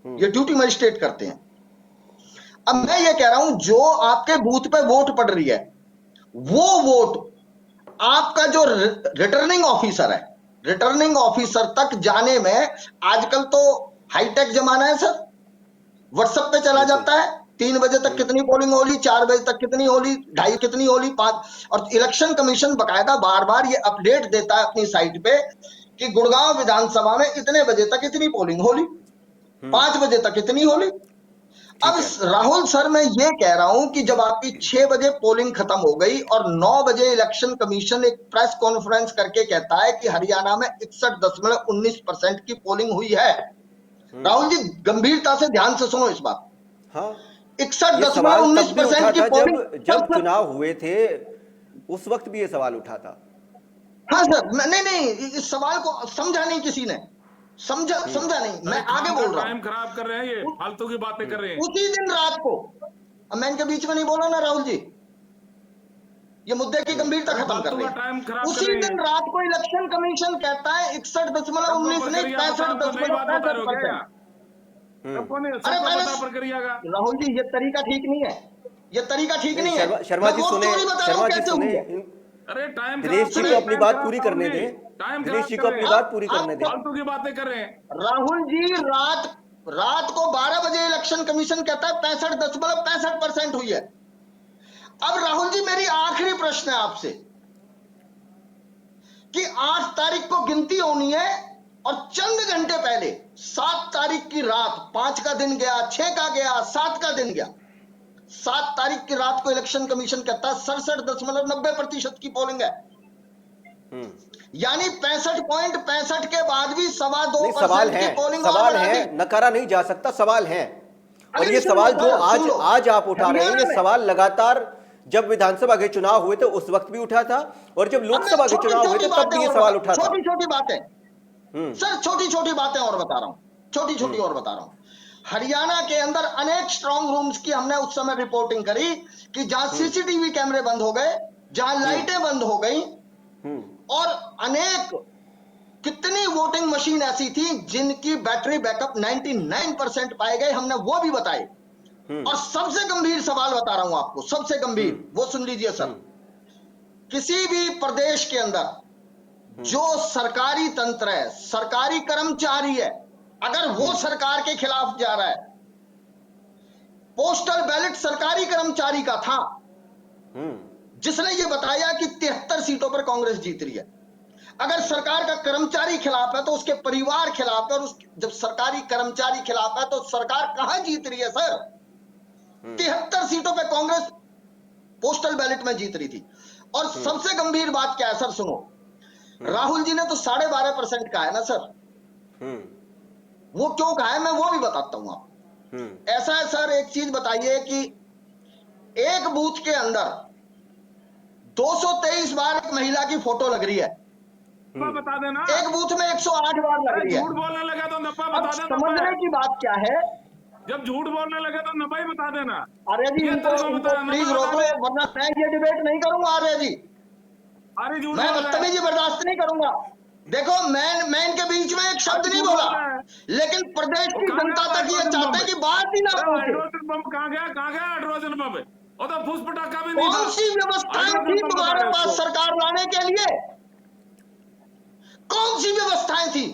ये ड्यूटी मजिस्ट्रेट करते हैं। अब मैं ये कह रहा हूं जो आपके बूथ पे वोट पड़ रही है वो वोट आपका जो रिटर्निंग ऑफिसर है, रिटर्निंग ऑफिसर तक जाने में, आजकल तो हाईटेक जमाना है सर, व्हाट्सएप पे चला जाता है 3 बजे तक कितनी पोलिंग होली, 4 बजे तक कितनी होली, 2:30 कितनी होली, 5, और इलेक्शन कमीशन बकायदा बार बार ये अपडेट देता है अपनी साइट पे कि गुड़गांव विधानसभा में इतने बजे तक इतनी पोलिंग होली, 5 बजे तक इतनी होली। अब राहुल सर मैं ये कह रहा हूं कि जब आपकी 6 बजे पोलिंग खत्म हो गई और 9 बजे इलेक्शन कमीशन एक प्रेस कॉन्फ्रेंस करके कहता है कि हरियाणा में 61.19% की पोलिंग हुई है। राहुल जी गंभीरता से ध्यान से सुनो इस बात। हाँ, 61.19% की पोलिंग जब चुनाव हुए थे उस वक्त भी ये सवाल उठा था। हाँ सर, नहीं इस सवाल को समझा नहीं किसी ने, समझा नहीं, मैं आगे बोल रहा हूं। टाइम खराब कर रहे हैं, ये फालतू की बातें कर रहे हैं। उसी दिन रात को, अब मैं इनके बीच में नहीं बोला ना राहुल जी, ये मुद्दे की गंभीरता खत्म कर रहे हैं। उसी दिन रात को इलेक्शन कमीशन कहता है 61.19 नहीं 65.65%। अरे प्रक्रिया का राहुल जी ये तरीका ठीक नहीं है, ये तरीका ठीक नहीं है। शर्मा जी सुने, अरे टाइम दिनेश जी को अपनी बात पूरी करने दें, दिनेश जी को अपनी बात पूरी करने दें। फालतू की बातें कर रहे हैं राहुल जी। रात को 12 बजे इलेक्शन कमीशन कहता है 65.65% हुई है। अब राहुल जी मेरी आखिरी प्रश्न है आपसे कि 8 तारीख को गिनती होनी है और चंद घंटे पहले 7 तारीख की रात, 5 का दिन गया, 6 का गया, 7 का दिन गया, 7 तारीख की रात को इलेक्शन कमीशन कहता है 67.90% की पोलिंग है, यानी 65.65 के बाद भी 2.25% की पोलिंग। सवाल है, नकारा नहीं जा सकता, सवाल है। और ये सवाल जो आज आप उठा रहे हैं, ये सवाल लगातार जब विधानसभा के चुनाव हुए थे उस वक्त भी उठा था और जब लोकसभा के चुनाव हुए थे तब भी ये सवाल उठा था। छोटी छोटी बातें सर, छोटी छोटी बातें और बता रहा हूं, छोटी छोटी और बता रहा हूं। हरियाणा के अंदर अनेक स्ट्रांग रूम्स की हमने उस समय रिपोर्टिंग करी कि जहां सीसीटीवी कैमरे बंद हो गए, जहां लाइटें बंद हो गई, और अनेक कितनी वोटिंग मशीन ऐसी थी जिनकी बैटरी बैकअप 99% पाए गए, हमने वो भी बताए। और सबसे गंभीर सवाल बता रहा हूं आपको, सबसे गंभीर, वो सुन लीजिए सर। किसी भी प्रदेश के अंदर जो सरकारी तंत्र है, सरकारी कर्मचारी है, अगर वो सरकार के खिलाफ जा रहा है, पोस्टल बैलेट सरकारी कर्मचारी का था जिसने ये बताया कि 73 सीटों पर कांग्रेस जीत रही है। अगर सरकार का कर्मचारी खिलाफ है तो उसके परिवार खिलाफ है, और जब सरकारी कर्मचारी खिलाफ है तो सरकार कहां जीत रही है सर? 73 सीटों पे कांग्रेस पोस्टल बैलेट में जीत रही थी। और सबसे गंभीर बात क्या है सर, सुनो, राहुल जी ने तो 12.5% कहा है ना सर, वो क्यों कहा है मैं वो भी बताता हूं आपको। ऐसा है सर, एक चीज बताइए कि एक बूथ के अंदर 223 बार एक महिला की फोटो लग रही है, बता देना। एक बूथ में 108 बार लग रही है। झूठ बोलने लगे तो नब्बे अब बता देना। समझने की बात क्या है, जब झूठ बोलने लगे तो नब्बे ही बता देना। आर्य जी ये इनको तेरे को बताया, प्लीज नब्बे रोको, बता दे। वरना मैं ये डिबेट नहीं करूंगा आर्य जी, अरे झूठ मैं बोल रहा है। बदतमीजी बर्दाश्त नहीं करूंगा। देखो मैं इनके बीच में एक शब्द नहीं बोला, लेकिन प्रदेश की जनता तक ये चाहते हैं कि बात ही ना पहुंचे। हाइड्रोजन बम कहाँ गया हाइड्रोजन बम? और तो फूस पटाखा भी नहीं था। कौन सी व्यवस्थाएं थी हाइड्रोजन बम तुम्हारे बता रहे पास उसको। सरकार लाने के लिए? कौन सी व्यवस्थाएं थी?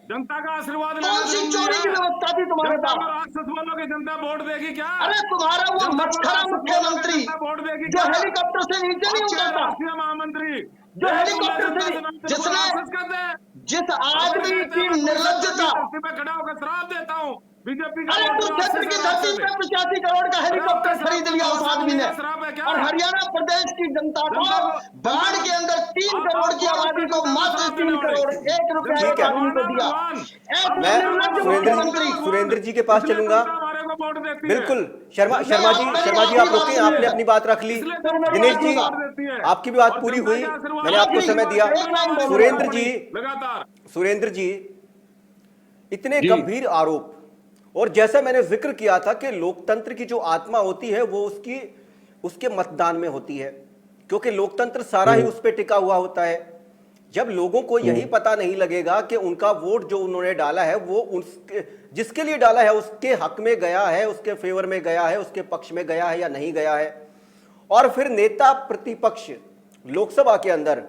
जनता का आशीर्वाद लेना कौन सी जरूरी चोरी की है। व्यवस्था थी तुम्हारे जनता पास? को राक्षस बोलोगे, जनता वोट देगी क्या? अरे तुम्हारा वो जनता को मच्छरा राक्षस मुख्यमंत्री बोलोगे, जनता वोट देगी जो क्या? हेलीकॉप्टर से नीचे नहीं आपके उतरता, राष्ट्रीय महामंत्री जो हेलीकॉप्टर से जिसने राक्षस कहते हैं। जिस आदमी कहते हैं, की मैं निर्लज्जता, धरती पे खड़ा होकर श्राप देता हूँ बीजेपी का अरे वोट कुरुक्षेत्र की धरती पे 85 करोड़ का हेलीकॉप्टर खरीद लिया उस आदमी ने, श्राप है क्या? और हरियाणा प्रदेश की जनता को बाढ़ के अंदर 3 करोड़ की आबादी को मात्र 3 करोड़ 1 रुपया ठीक एक है। आदमी को दिया। ऐसे मैं निर्लज्ज सुरेंद्र मुख्यमंत्री जी के पास चलूंगा। बिल्कुल शर्मा जी आप रुके, आपने अपनी बात रख ली। दिनेश जी आपकी भी बात पूरी हुई, मैंने आपको समय दिया। सुरेंद्र जी इतने गंभीर आरोप, और जैसा मैंने जिक्र किया था कि लोकतंत्र की जो आत्मा होती है वो उसके मतदान में होती है, क्योंकि लोकतंत्र सारा ही उस पर टिका हुआ होता है। जब लोगों को यही पता नहीं लगेगा कि उनका वोट जो उन्होंने डाला है वो उसके जिसके लिए डाला है उसके हक में गया है, उसके फेवर में गया है, उसके पक्ष में गया है या नहीं गया है, और फिर नेता प्रतिपक्ष लोकसभा के अंदर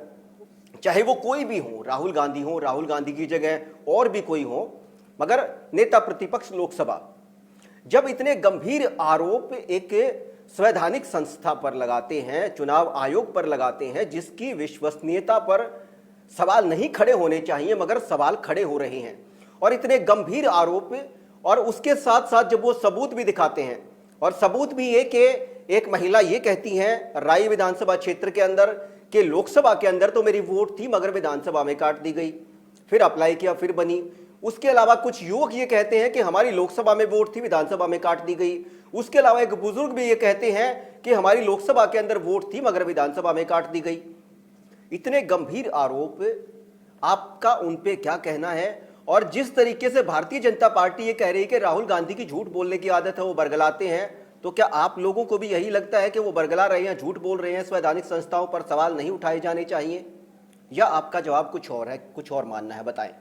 चाहे वो कोई भी हो, राहुल गांधी की जगह और भी कोई हो, मगर नेता प्रतिपक्ष लोकसभा जब इतने गंभीर आरोप एक संवैधानिक संस्था पर लगाते हैं, चुनाव आयोग पर लगाते हैं, जिसकी विश्वसनीयता पर सवाल नहीं खड़े होने चाहिए मगर सवाल खड़े हो रहे हैं, और इतने गंभीर आरोप, और उसके साथ साथ जब वो सबूत भी दिखाते हैं, और सबूत भी ये कि एक महिला ये कहती हैं राई विधानसभा क्षेत्र के अंदर कि लोकसभा के अंदर तो मेरी वोट थी मगर विधानसभा में काट दी गई, फिर अप्लाई किया फिर बनी। उसके अलावा कुछ युवक ये कहते हैं कि हमारी लोकसभा में वोट थी विधानसभा में काट दी गई। उसके अलावा एक बुजुर्ग भी ये कहते हैं कि हमारी लोकसभा के अंदर वोट थी मगर विधानसभा में काट दी गई। इतने गंभीर आरोप, आपका उन पे क्या कहना है? और जिस तरीके से भारतीय जनता पार्टी ये कह रही है कि राहुल गांधी की झूठ बोलने की आदत है, वो बरगलाते हैं, तो क्या आप लोगों को भी यही लगता है कि वो बरगला रहे हैं, झूठ बोल रहे हैं, संवैधानिक संस्थाओं पर सवाल नहीं उठाए जाने चाहिए, या आपका जवाब कुछ और है, कुछ और मानना है? बताएं।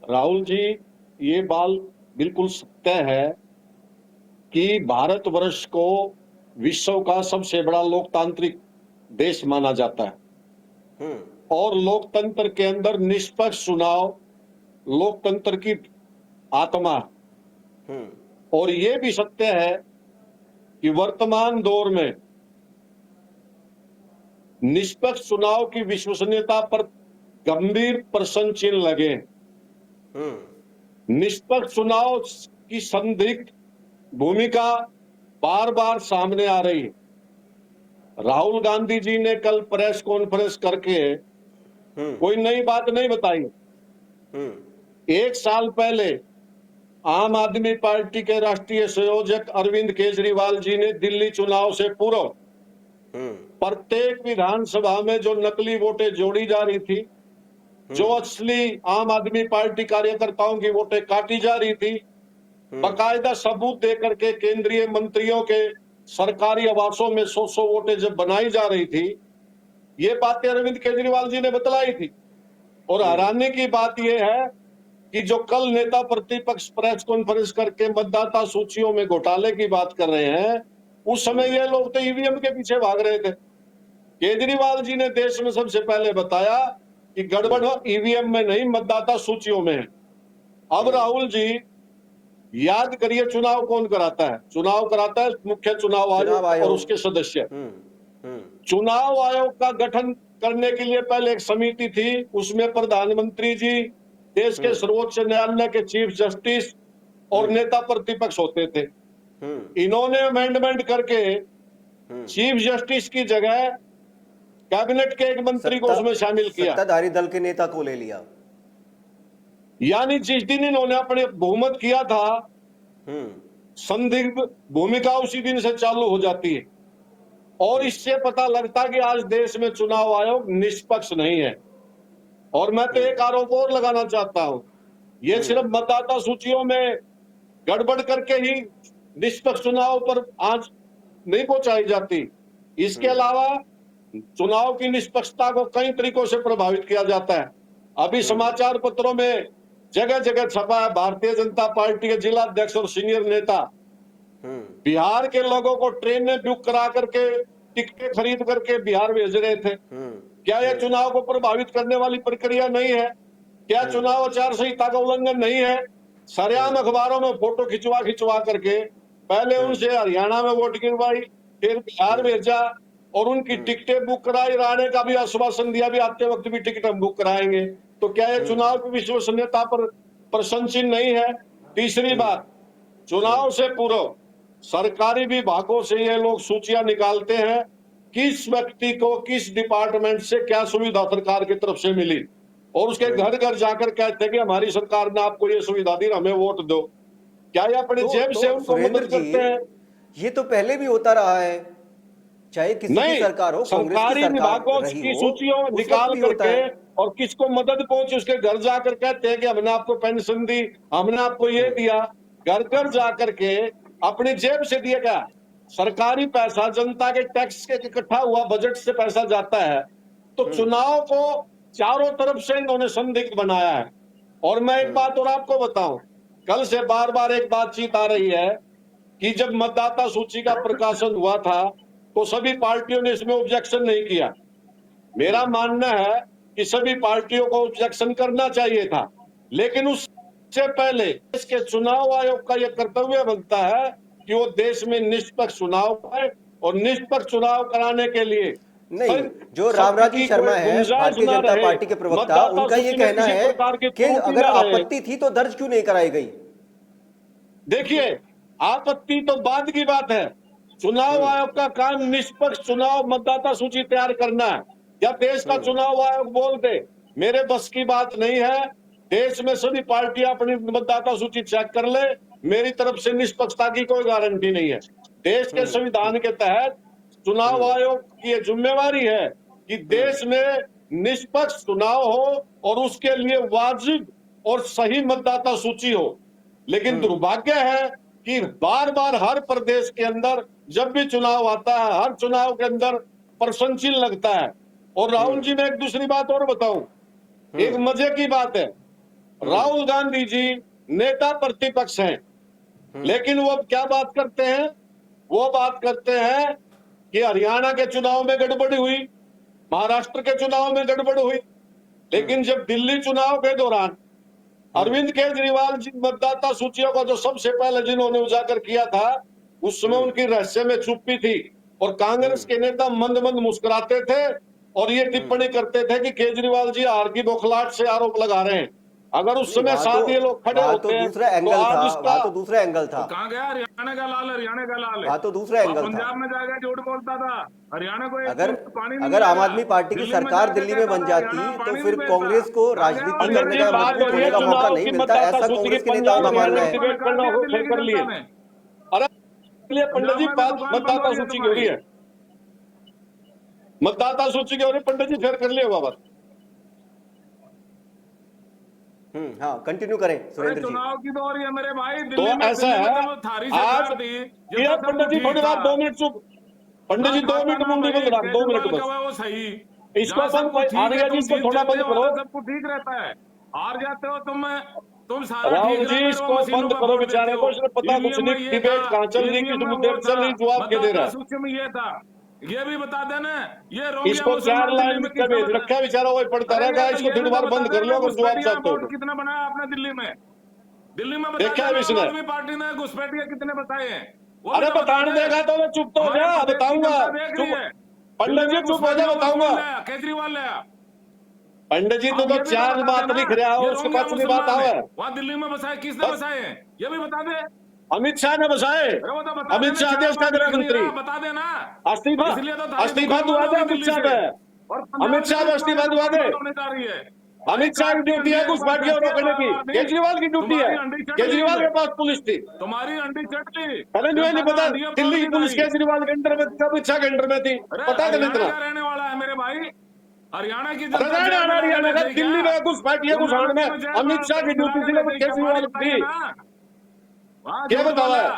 राहुल जी, ये बात बिल्कुल सत्य है कि भारतवर्ष को विश्व का सबसे बड़ा लोकतांत्रिक देश माना जाता है, और लोकतंत्र के अंदर निष्पक्ष चुनाव लोकतंत्र की आत्मा है। और ये भी सत्य है कि वर्तमान दौर में निष्पक्ष चुनाव की विश्वसनीयता पर गंभीर प्रश्न चिन्ह लगे। निष्पक्ष चुनाव की संदिग्ध भूमिका बार बार सामने आ रही है। राहुल गांधी जी ने कल प्रेस कॉन्फ्रेंस करके कोई नई बात नहीं बताई। 1 साल पहले आम आदमी पार्टी के राष्ट्रीय संयोजक अरविंद केजरीवाल जी ने दिल्ली चुनाव से पूर्व प्रत्येक विधानसभा में जो नकली वोटें जोड़ी जा रही थी, जो असली आम आदमी पार्टी कार्यकर्ताओं की वोटें काटी जा रही थी, बाकायदा सबूत देकर के केंद्रीय मंत्रियों के सरकारी आवासों में 100 वोटें जब बनाई जा रही थी, ये बातें अरविंद केजरीवाल जी ने बतलाई थी। और हैरानी की बात यह है कि जो कल नेता प्रतिपक्ष प्रेस कॉन्फ्रेंस करके मतदाता सूचियों में घोटाले की बात कर रहे हैं, उस समय ये लोग तो ईवीएम के पीछे भाग रहे थे। केजरीवाल जी ने देश में सबसे पहले बताया कि गड़बड़ ईवीएम में नहीं, मतदाता सूचियों में है। अब राहुल जी याद करिए, चुनाव कौन कराता है? चुनाव कराता है मुख्य चुनाव आयोग और उसके सदस्य। चुनाव आयोग का गठन करने के लिए पहले एक समिति थी, उसमें प्रधानमंत्री जी, देश के सर्वोच्च न्यायालय के चीफ जस्टिस और नेता प्रतिपक्ष होते थे। इन्होंने अमेंडमेंट करके चीफ जस्टिस की जगह कैबिनेट के एक मंत्री को उसमें शामिल किया, सत्ताधारी दल के नेता को ले लिया। यानी जिस दिन इन्होंने अपने बहुमत किया था, संदिग्ध भूमिका उसी दिन से चालू हो जाती है। और इससे पता लगता है कि आज देश में चुनाव आयोग निष्पक्ष नहीं है। और मैं तो एक आरोप और लगाना चाहता हूं, ये सिर्फ मतदाता सूचियों में गड़बड़ करके ही निष्पक्ष चुनाव पर आज नहीं पहुंचाई जाती। इसके अलावा चुनाव की निष्पक्षता को कई तरीकों से प्रभावित किया जाता है। अभी समाचार पत्रों में जगह जगह छपा है, भारतीय जनता पार्टी के जिला अध्यक्ष और सीनियर नेता बिहार के लोगों को ट्रेन में बुक करा करके टिकटें खरीद करके बिहार भेज रहे थे। क्या यह चुनाव को प्रभावित करने वाली प्रक्रिया नहीं है? क्या चुनाव आचार संहिता का उल्लंघन नहीं है? सरेआम अखबारों में फोटो खिंचवा करके पहले उनसे हरियाणा में वोट गिरवाई, फिर बिहार भेजा और उनकी टिकटें बुक कराई, रहने का भी आश्वासन दिया भी आते वक्त भी टिकट हम बुक कराएंगे। तो क्या यह चुनाव की विश्वसनीयता पर प्रश्न चिन्ह नहीं है? तीसरी बात, चुनाव से पूर्व सरकारी विभागों से ये लोग सूचियां निकालते हैं किस व्यक्ति को किस डिपार्टमेंट से क्या सुविधा सरकार की तरफ से मिली, और उसके घर घर जाकर कहते हैं कि हमारी सरकार ने आपको ये सुविधा दी, हमें वोट दो। क्या ये अपनी जेब से उनको मदद करते हैं? ये तो पहले भी होता रहा है, चाहे किसी की सरकार हो, सरकारी विभागों की सूचियों निकाल करके और किसको मदद पहुंची उसके घर जाकर कहते हैं कि हमने आपको पेंशन दी, हमने आपको ये दिया। घर घर जाकर के अपनी जेब से दिया गया सरकारी पैसा, जनता के टैक्स के इकट्ठा हुआ बजट से पैसा जाता है। तो चुनाव को चारों तरफ से इन्होंने संदिग्ध बनाया है। और मैं एक बात और आपको बताऊं, कल से बार बार एक बातचीत आ रही है कि जब मतदाता सूची का प्रकाशन हुआ था तो सभी पार्टियों ने इसमें ऑब्जेक्शन नहीं किया। मेरा मानना है कि सभी पार्टियों को ऑब्जेक्शन करना चाहिए था, लेकिन उससे पहले इसके चुनाव आयोग का यह कर्तव्य बनता है कि वो देश में निष्पक्ष चुनाव कराए, और निष्पक्ष चुनाव कराने के लिए नहीं, जो रामराज शर्मा है भारतीय जनता पार्टी के प्रवक्ता, उनका ये कहना है कि अगर आपत्ति थी तो दर्ज क्यों नहीं कराई गई? देखिए, आपत्ति तो बाद की बात है। चुनाव आयोग का काम निष्पक्ष चुनाव मतदाता सूची तैयार करना है। या देश का चुनाव आयोग बोल दे मेरे बस की बात नहीं है, देश में सभी पार्टियां अपनी मतदाता सूची चेक कर ले, मेरी तरफ से निष्पक्षता की कोई गारंटी नहीं है। देश के संविधान के तहत चुनाव आयोग की यह जिम्मेवारी है कि देश में निष्पक्ष चुनाव हो और उसके लिए वाजिब और सही मतदाता सूची हो। लेकिन दुर्भाग्य है कि बार बार हर प्रदेश के अंदर जब भी चुनाव आता है, हर चुनाव के अंदर प्रश्न चिन्ह लगता है। और राहुल जी, मैं एक दूसरी बात और बताऊं, एक मजे की बात है, राहुल गांधी जी नेता प्रतिपक्ष हैं, लेकिन वो अब क्या बात करते हैं? वो बात करते हैं कि हरियाणा के चुनाव में गड़बड़ी हुई, महाराष्ट्र के चुनाव में गड़बड़ हुई, लेकिन जब दिल्ली चुनाव के दौरान अरविंद केजरीवाल जी मतदाता सूचियों का जो सबसे पहले जिन्होंने उजागर किया था, उस समय उनकी रहस्य में चुप्पी थी और कांग्रेस के नेता मंद मंद मुस्कुराते थे और ये टिप्पणी करते थे कि केजरीवाल जी हार की बौखलाहट से आरोप लगा रहे हैं। अगर उस समय साथ ये लोग खड़े होते हैं दूसरा एंगल था, तो दूसरा एंगल था। कहाँ गया? हरियाणा का लाल, हरियाणा का लाल है। तो दूसरा एंगल था। पंजाब में जाकर झूठ बोलता था, हरियाणा को अगर आम आदमी पार्टी की सरकार दिल्ली में बन जाती तो फिर कांग्रेस को राजनीति करने का, मजबूत होने का मौका नहीं मिलता, ऐसा कांग्रेस के नेताओं का मानना है। अरे पंडित जी, बात मतदाता सूची की हो रही है, मतदाता सूची की हो रही है, पंडित जी फिर कर लिया बाबा। हाँ, कंटिन्यू करें सुरेंद्र जी। चुनाव की दौर है मेरे भाई। तो ऐसा है आज ये पंडित जी थोड़ी बात 2 मिनट चुप, पंडित जी 2 मिनट मुंडी बंद रख, 2 मिनट बस। वो सही, इसको आगे जी इसको थोड़ा बंद करो, सब कुछ ठीक रहता है। हार जाते हो तुम सारा। राहुल जी इसको बंद करो, बेचारे को पता कुछ नहीं, डिबेट कहाँ चल रही, किस मुद्दे पर चल रही, जवाब के दे रहा है। सूची में ये था, ये भी बता देना, ये इसको 4 लाइन लिख के भेज रखा है, बेचारा वही पढ़ता रहेगा। इसको थोड़ी बार बंद कर लो अगर जवाब चाहते हो। कितना बनाया आपने दिल्ली में? देखा है इसने? आदमी पार्टी ने घुसपैठिया कितने बताए हैं? अरे बताने देगा तो मैं चुप तो हो जा, बताऊंगा। पंडित जी चुप हो जा, बताऊंगा। केजरीवाल लाया पंडित जी तो 4 बात लिख रहा है, उसके 5वीं बात आवे। वहाँ दिल्ली में बसाए, किसने बसाए हैं ये भी बता दे। अमित शाह ने बसाए, अमित शाह देश का गृह मंत्री। बता देना, इस्तीफा तू आ जा अमित शाह पे। अमित शाह को इस्तीफा दिवा दे। होने जा रही है। अमित शाह की ड्यूटी है घुसपैठियों को रोकने की, केजरीवाल की ड्यूटी है। केजरीवाल के पास पुलिस थी, तुम्हारी अंडी चट ली। पहले जो है नहीं पता दिल्ली की पुलिस केजरीवाल के अंडर में, अमित शाह के अंडर में थी, पता है इतना? रहने वाला है मेरे भाई, हरियाणा की हरियाणा का दिल्ली में घुसपैठियों को उछालने में अमित शाह की ड्यूटी थी, केजरीवाल थी। क्या बतावा है?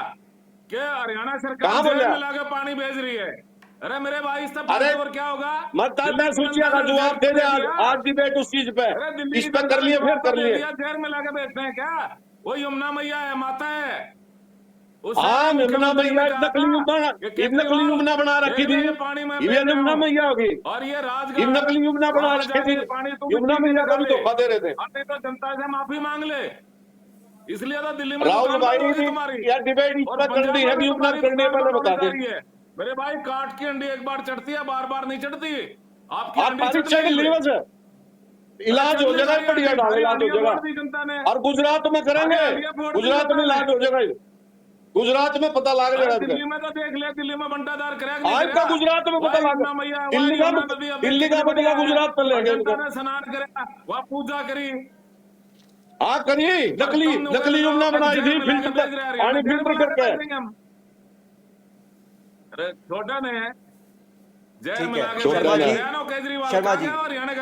क्या हरियाणा सरकार जेल में लाके पानी भेज रही है? अरे मेरे भाई, इस सब अरे और क्या होगा? मतदाता सूची का जवाब दे दे। आज डिबेट उस चीज पे, इस पे कर लिए, फिर कर लिए। जेल में लाके भेजते हैं क्या? वो यमुना मैया है, माता है। हाँ, यमुना मैया नकली यमुना बना रखी थी, ये यमुना मैया होगी। और ये राजगढ़ नकली यमुना बना रखी थी, यमुना मैया का भी धोखा दे रहे थे। तो जनता से माफी मांग ले, इसलिए तो दिल्ली में राहुल भाई यार डिबेट इस पर करनी है, यमुना करनी है, पहले बता दे। मेरे भाई, काट की अंडी एक बार चढ़ती है, बार बार नहीं चढ़ती। आपकी आप परीक्षा के लिए इलाज हो जाएगा, बढ़िया इलाज हो जाएगा। और गुजरात में करेंगे, गुजरात में इलाज हो जाएगा, गुजरात में पता लग जाएगा। दिल्ली में तो देख ले, दिल्ली में बंटाधार करेगा, आज का गुजरात में पता लगा, दिल्ली का बदला गुजरात पर लेंगे। स्नान करेगा, वह पूजा करी, हाँ करिए। नकली यमुना बनाई थी, पानी फिल्टर करके। अरे छोटा ने ठीक है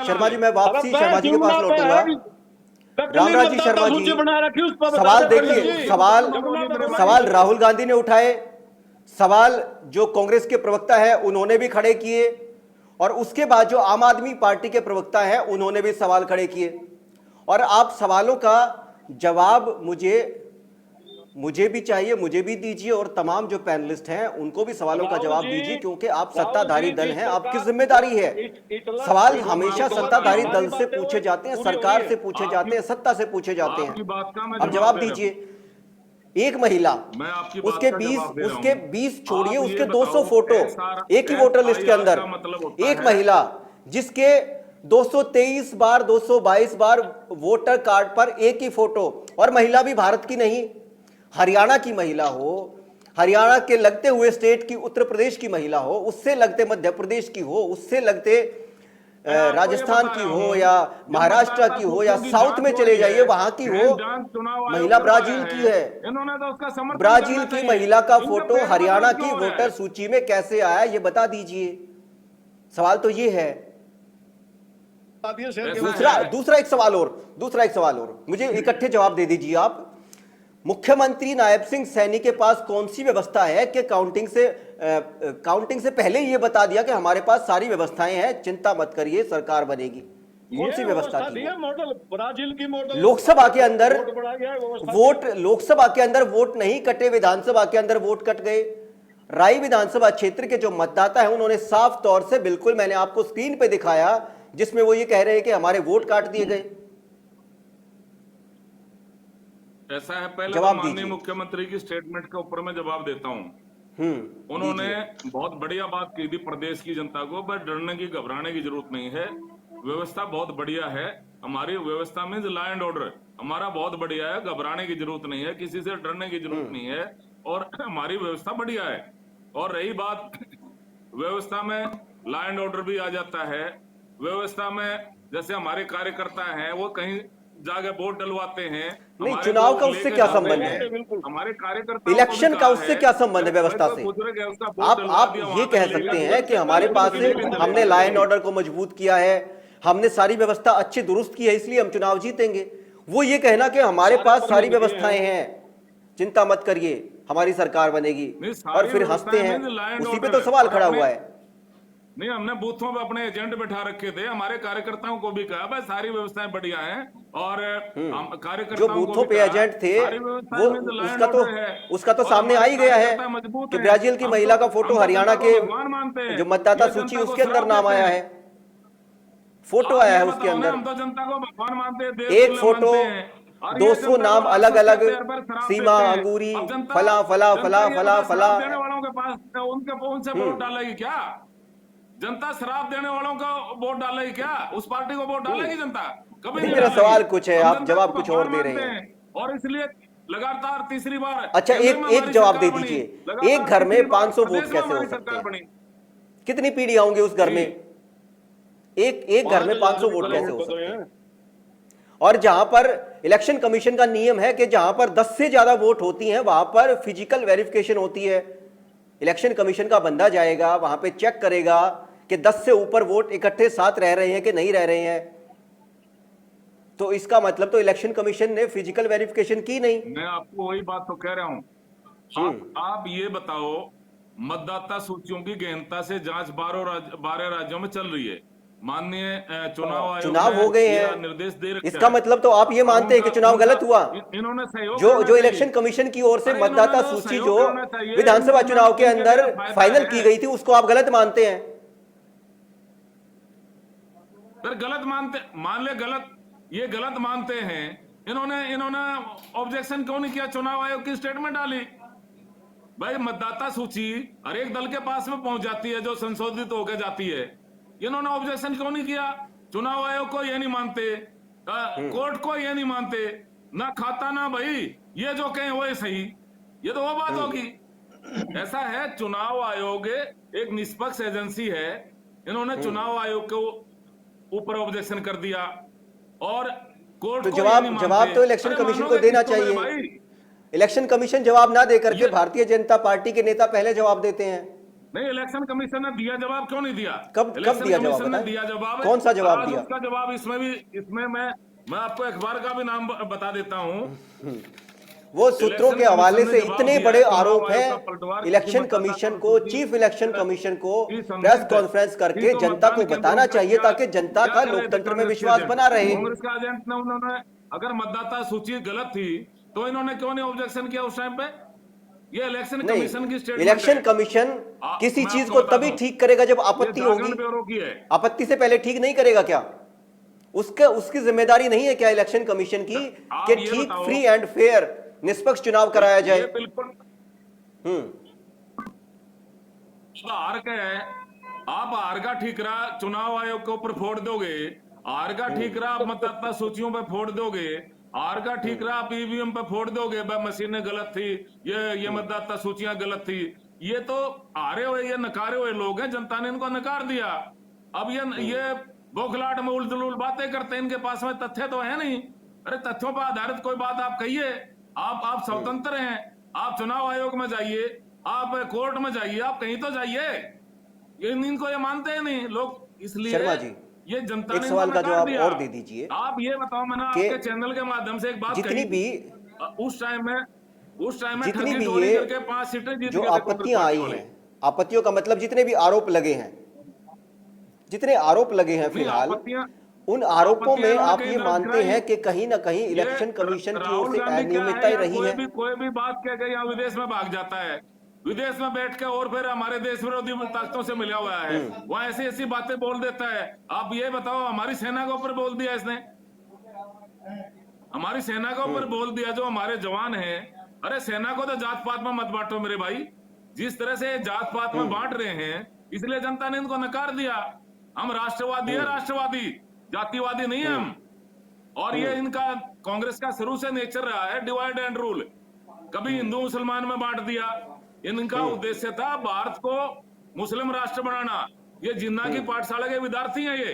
शर्मा जी मैं वापसी शर्मा जी के पास लौटूंगा। रामराज जी शर्मा जी, सवाल देखिए, सवाल राहुल गांधी ने उठाए, सवाल जो कांग्रेस के प्रवक्ता है उन्होंने भी खड़े किए, और उसके बाद जो आम आदमी पार्टी के प्रवक्ता है उन्होंने भी सवाल खड़े किए। और आप सवालों का जवाब मुझे भी चाहिए, मुझे भी दीजिए, और तमाम जो पैनलिस्ट हैं उनको भी सवालों का जवाब दीजिए, क्योंकि आप सत्ताधारी दल हैं, आपकी जिम्मेदारी है। सवाल हमेशा सत्ताधारी दल से पूछे जाते हैं, सरकार से पूछे जाते हैं, सत्ता से पूछे जाते हैं। अब जवाब दीजिए। एक महिला, उसके 20 छोड़िए, उसके 200 फोटो एक ही वोटर लिस्ट के अंदर, एक महिला जिसके 223 बार 222 बार वोटर कार्ड पर एक ही फोटो, और महिला भी भारत की नहीं, हरियाणा की महिला हो, हरियाणा के लगते हुए स्टेट की उत्तर प्रदेश की महिला हो, उससे लगते मध्य प्रदेश की हो, उससे लगते राजस्थान की हो, या महाराष्ट्र की हो, या साउथ में चले जाइए वहां की हो, महिला ब्राजील की है। ब्राजील की महिला का फोटो हरियाणा की वोटर सूची में कैसे आया, ये बता दीजिए। सवाल तो ये है। दूसरा एक सवाल और मुझे इकट्ठे जवाब दे दीजिए आप। मुख्यमंत्री नायब सिंह सैनी के पास कौन सी व्यवस्था है कि काउंटिंग से पहले ये बता दिया कि हमारे पास सारी व्यवस्थाएं हैं, चिंता मत करिए, सरकार बनेगी? कौन सी व्यवस्था थी? मॉडल ब्राजील की मॉडल। लोकसभा के अंदर वोट नहीं कटे, विधानसभा के अंदर वोट कट गए। राई विधानसभा क्षेत्र के जो मतदाता है उन्होंने साफ तौर से, बिल्कुल मैंने आपको स्क्रीन पे दिखाया, जिसमें वो ये कह रहे हैं कि हमारे वोट काट दिए गए। ऐसा है, पहले माननीय मुख्यमंत्री की स्टेटमेंट के ऊपर मैं जवाब देता हूं। उन्होंने बहुत बढ़िया बात की थी प्रदेश की जनता को, बस डरने की घबराने की जरूरत नहीं है, व्यवस्था बहुत बढ़िया है। हमारी व्यवस्था में लॉ एंड ऑर्डर हमारा बहुत बढ़िया है, घबराने की जरूरत नहीं है, किसी से डरने की जरूरत नहीं है, और हमारी व्यवस्था बढ़िया है। और रही बात, व्यवस्था में लॉ एंड ऑर्डर भी आ जाता है। व्यवस्था में जैसे हमारे कार्यकर्ता हैं वो कहीं जाके वोट डलवाते हैं, नहीं, चुनाव का उससे क्या संबंध है? हमारे कार्यकर्ता इलेक्शन का उससे क्या संबंध है व्यवस्था से? आप ये कह सकते हैं कि हमारे पास हमने लॉ एंड ऑर्डर को मजबूत किया है, हमने सारी व्यवस्था अच्छी दुरुस्त की है, इसलिए हम चुनाव जीतेंगे। वो ये कहना कि हमारे पास सारी व्यवस्थाएं हैं, चिंता मत करिए, हमारी सरकार बनेगी, और फिर हंसते हैं, उसी पे तो सवाल खड़ा हुआ है। नहीं, हमने बूथों पे अपने एजेंट बैठा रखे थे, हमारे कार्यकर्ताओं को भी कहा भाई सारी व्यवस्थाएं बढ़िया हैं, और कार्यकर्ताओं जो बूथों पे एजेंट थे वो उसका तो सामने आ ही गया है कि ब्राजील की महिला का फोटो हरियाणा के जो मतदाता सूची उसके अंदर नाम आया है, फोटो आया है उसके अंदर, जनता को भगवान मानते, एक फोटो 200 नाम अलग अलग, सीमा अंगूरी, फला फला फला फला फला। देने वालों के पास उनसे वोट डालेगी क्या जनता? शराब देने वालों का वोट डालेगी क्या? उस पार्टी को वोट डालेगी जनता? कभी नहीं। मेरा सवाल कुछ है, आप जवाब कुछ और दे रहे हैं, और इसलिए लगातार तीसरी बार। अच्छा, एक जवाब दे दीजिए, एक घर में 500 वोट कैसे हो सकते हैं? कितनी पीढ़ियां होंगी उस घर में? एक घर में 500 वोट कैसे हो तो सकते हैं? हैं। और जहां पर इलेक्शन कमीशन का नियम है कि जहां पर 10 से ज्यादा वोट होती हैं वहां पर फिजिकल वेरिफिकेशन होती है। इलेक्शन कमीशन का बंदा जाएगा वहां पे चेक करेगा कि 10 से ऊपर वोट इकट्ठे साथ रह रहे हैं कि नहीं रह रहे हैं। तो इसका मतलब तो इलेक्शन कमीशन ने फिजिकल वेरिफिकेशन की नहीं। मैं आपको वही बात तो कह रहा हूं। आप ये बताओ, मतदाता सूचियों की गहनता से जांच 12 राज्यों में चल रही है। माननीय चुनाव आयोग चुनाव ने हो गए यह हैं, निर्देश दे रखा इसका है। मतलब तो आप ये मानते हैं कि चुनाव गलत हुआ? इन्होंने सहयोग जो करना जो चाहिए। इलेक्शन कमीशन की ओर से अरे मतदाता इन्होंने तो सूची सहयोग जो करना चाहिए। विधानसभा इनके चुनाव के इनके अंदर लिए फायदा फाइनल है। की गई थी उसको आप गलत मानते हैं? फिर गलत मान ले गलत, ये गलत मानते हैं। इन्होंने ऑब्जेक्शन क्यों नहीं किया? चुनाव आयोग की स्टेटमेंट डाली। भाई मतदाता सूची हर एक दल के पास में पहुंच जाती है जो संशोधित होकर जाती है। इन्होंने ऑब्जेक्शन क्यों नहीं किया? चुनाव आयोग को ये नहीं मानते, कोर्ट को ये नहीं मानते, ना खाता ना भाई ये जो कहें वो सही, ये तो वो बात होगी। ऐसा है, चुनाव आयोग एक निष्पक्ष एजेंसी है। इन्होंने चुनाव आयोग को ऊपर ऑब्जेक्शन कर दिया और कोर्ट तो को ये नहीं जवाब मानते। तो इलेक्शन अरे कमीशन को मानोगे देना किसको मेरे चाहिए। भाई? इलेक्शन कमीशन जवाब ना दे करके भारतीय जनता पार्टी के नेता पहले जवाब देते हैं। नहीं, इलेक्शन कमीशन ने दिया जवाब, क्यों नहीं दिया? कब इलेक्शन दिया जवाब कमीशन ने बताएं? दिया जवाब। कौन सा जवाब आज दिया? उसका जवाब इसमें मैं आपको अखबार का भी नाम बता देता हूं। वो सूत्रों के हवाले से इतने बड़े आरोप हैं इलेक्शन कमीशन को, चीफ इलेक्शन कमीशन को प्रेस कॉन्फ्रेंस करके जनता को बताना चाहिए ताकि जनता का लोकतंत्र में विश्वास बना रहे। कांग्रेस का एजेंट ने, उन्होंने अगर मतदाता सूची गलत थी तो इन्होंने क्यों नहीं ऑब्जेक्शन किया उस टाइम पे? ये इलेक्शन कमीशन की स्टेटमेंट है। इलेक्शन कमीशन किसी मैं चीज आपको को तभी बताता ठीक करेगा जब हूं। आपत्ति ये जागरण होगी। ब्यूरो की है। आपत्ति से पहले ठीक नहीं करेगा क्या? उसकी जिम्मेदारी नहीं है क्या इलेक्शन कमीशन की आप कि ये ठीक, बताओ। फ्री एंड फेयर, निष्पक्ष चुनाव कराया जाए? ये बिल्कुल हार का है। आप हार का ठीकरा चुनाव आयोग के ऊपर फोड़ दोगे, हार का ठीकरा आप मतदाता सूचियों पे फोड़ दोगे, हार का ठीकरा आप ईवीएम पे फोड़ दोगे, मशीनें गलत थी, ये मतदाता सूचियां गलत थी। ये तो हारे हुए, ये नकारे हुए लोग हैं, जनता ने इनको नकार दिया। अब ये बौखलाहट में उलझुल बातें करते हैं, इनके पास में तथ्य तो है नहीं। अरे तथ्यों पर आधारित कोई बात आप कहिए। आप स्वतंत्र हैं, आप चुनाव आयोग में जाइए, आप कोर्ट में जाइए, आप कहीं तो जाइए। इनको ये मानते हैं नहीं लोग, इसलिए शर्मा जी, ये जनता एक ने सवाल का नकार जवाब दिया। और दे दीजिए। आप ये बताओ, मैंने कि आपके चैनल के माध्यम से एक बात जितनी कही भी उस टाइम में जितनी ठगी भी टोरी ये करके 5 सीटें जीत जो गए थे कांग्रेस आपत्तियां आई पार्टी वाले। हैं, आपत्तियों का मतलब जितने भी आरोप लगे हैं, जितने आरोप लगे हैं फिलहाल, उन आरोपों में आप ये मानते हैं कि कहीं ना कहीं इलेक्शन कमीशन की ओर से अनियमितताएं रही है? कोई भी बात कह के यहाँ विदेश में भाग जाता है, विदेश में बैठ के और फिर हमारे देश विरोधी ताकतों से मिला हुआ है, वहां ऐसी ऐसी बातें बोल देता है। आप ये बताओ, हमारी सेना के ऊपर बोल दिया इसने, हमारी सेना के ऊपर बोल दिया, जो हमारे जवान हैं। अरे सेना को तो जात पात में मत बांटो मेरे भाई। जिस तरह से जात पात में बांट रहे हैं, इसलिए जनता ने इनको नकार दिया। हम राष्ट्रवादी है, राष्ट्रवादी, जातिवादी नहीं है हम। और ये इनका कांग्रेस का शुरू से नेचर रहा है, डिवाइड एंड रूल। कभी हिंदू मुसलमान में बांट दिया। इनका उद्देश्य था भारत को मुस्लिम राष्ट्र बनाना। ये जिन्ना की पाठशाला के विद्यार्थी हैं ये।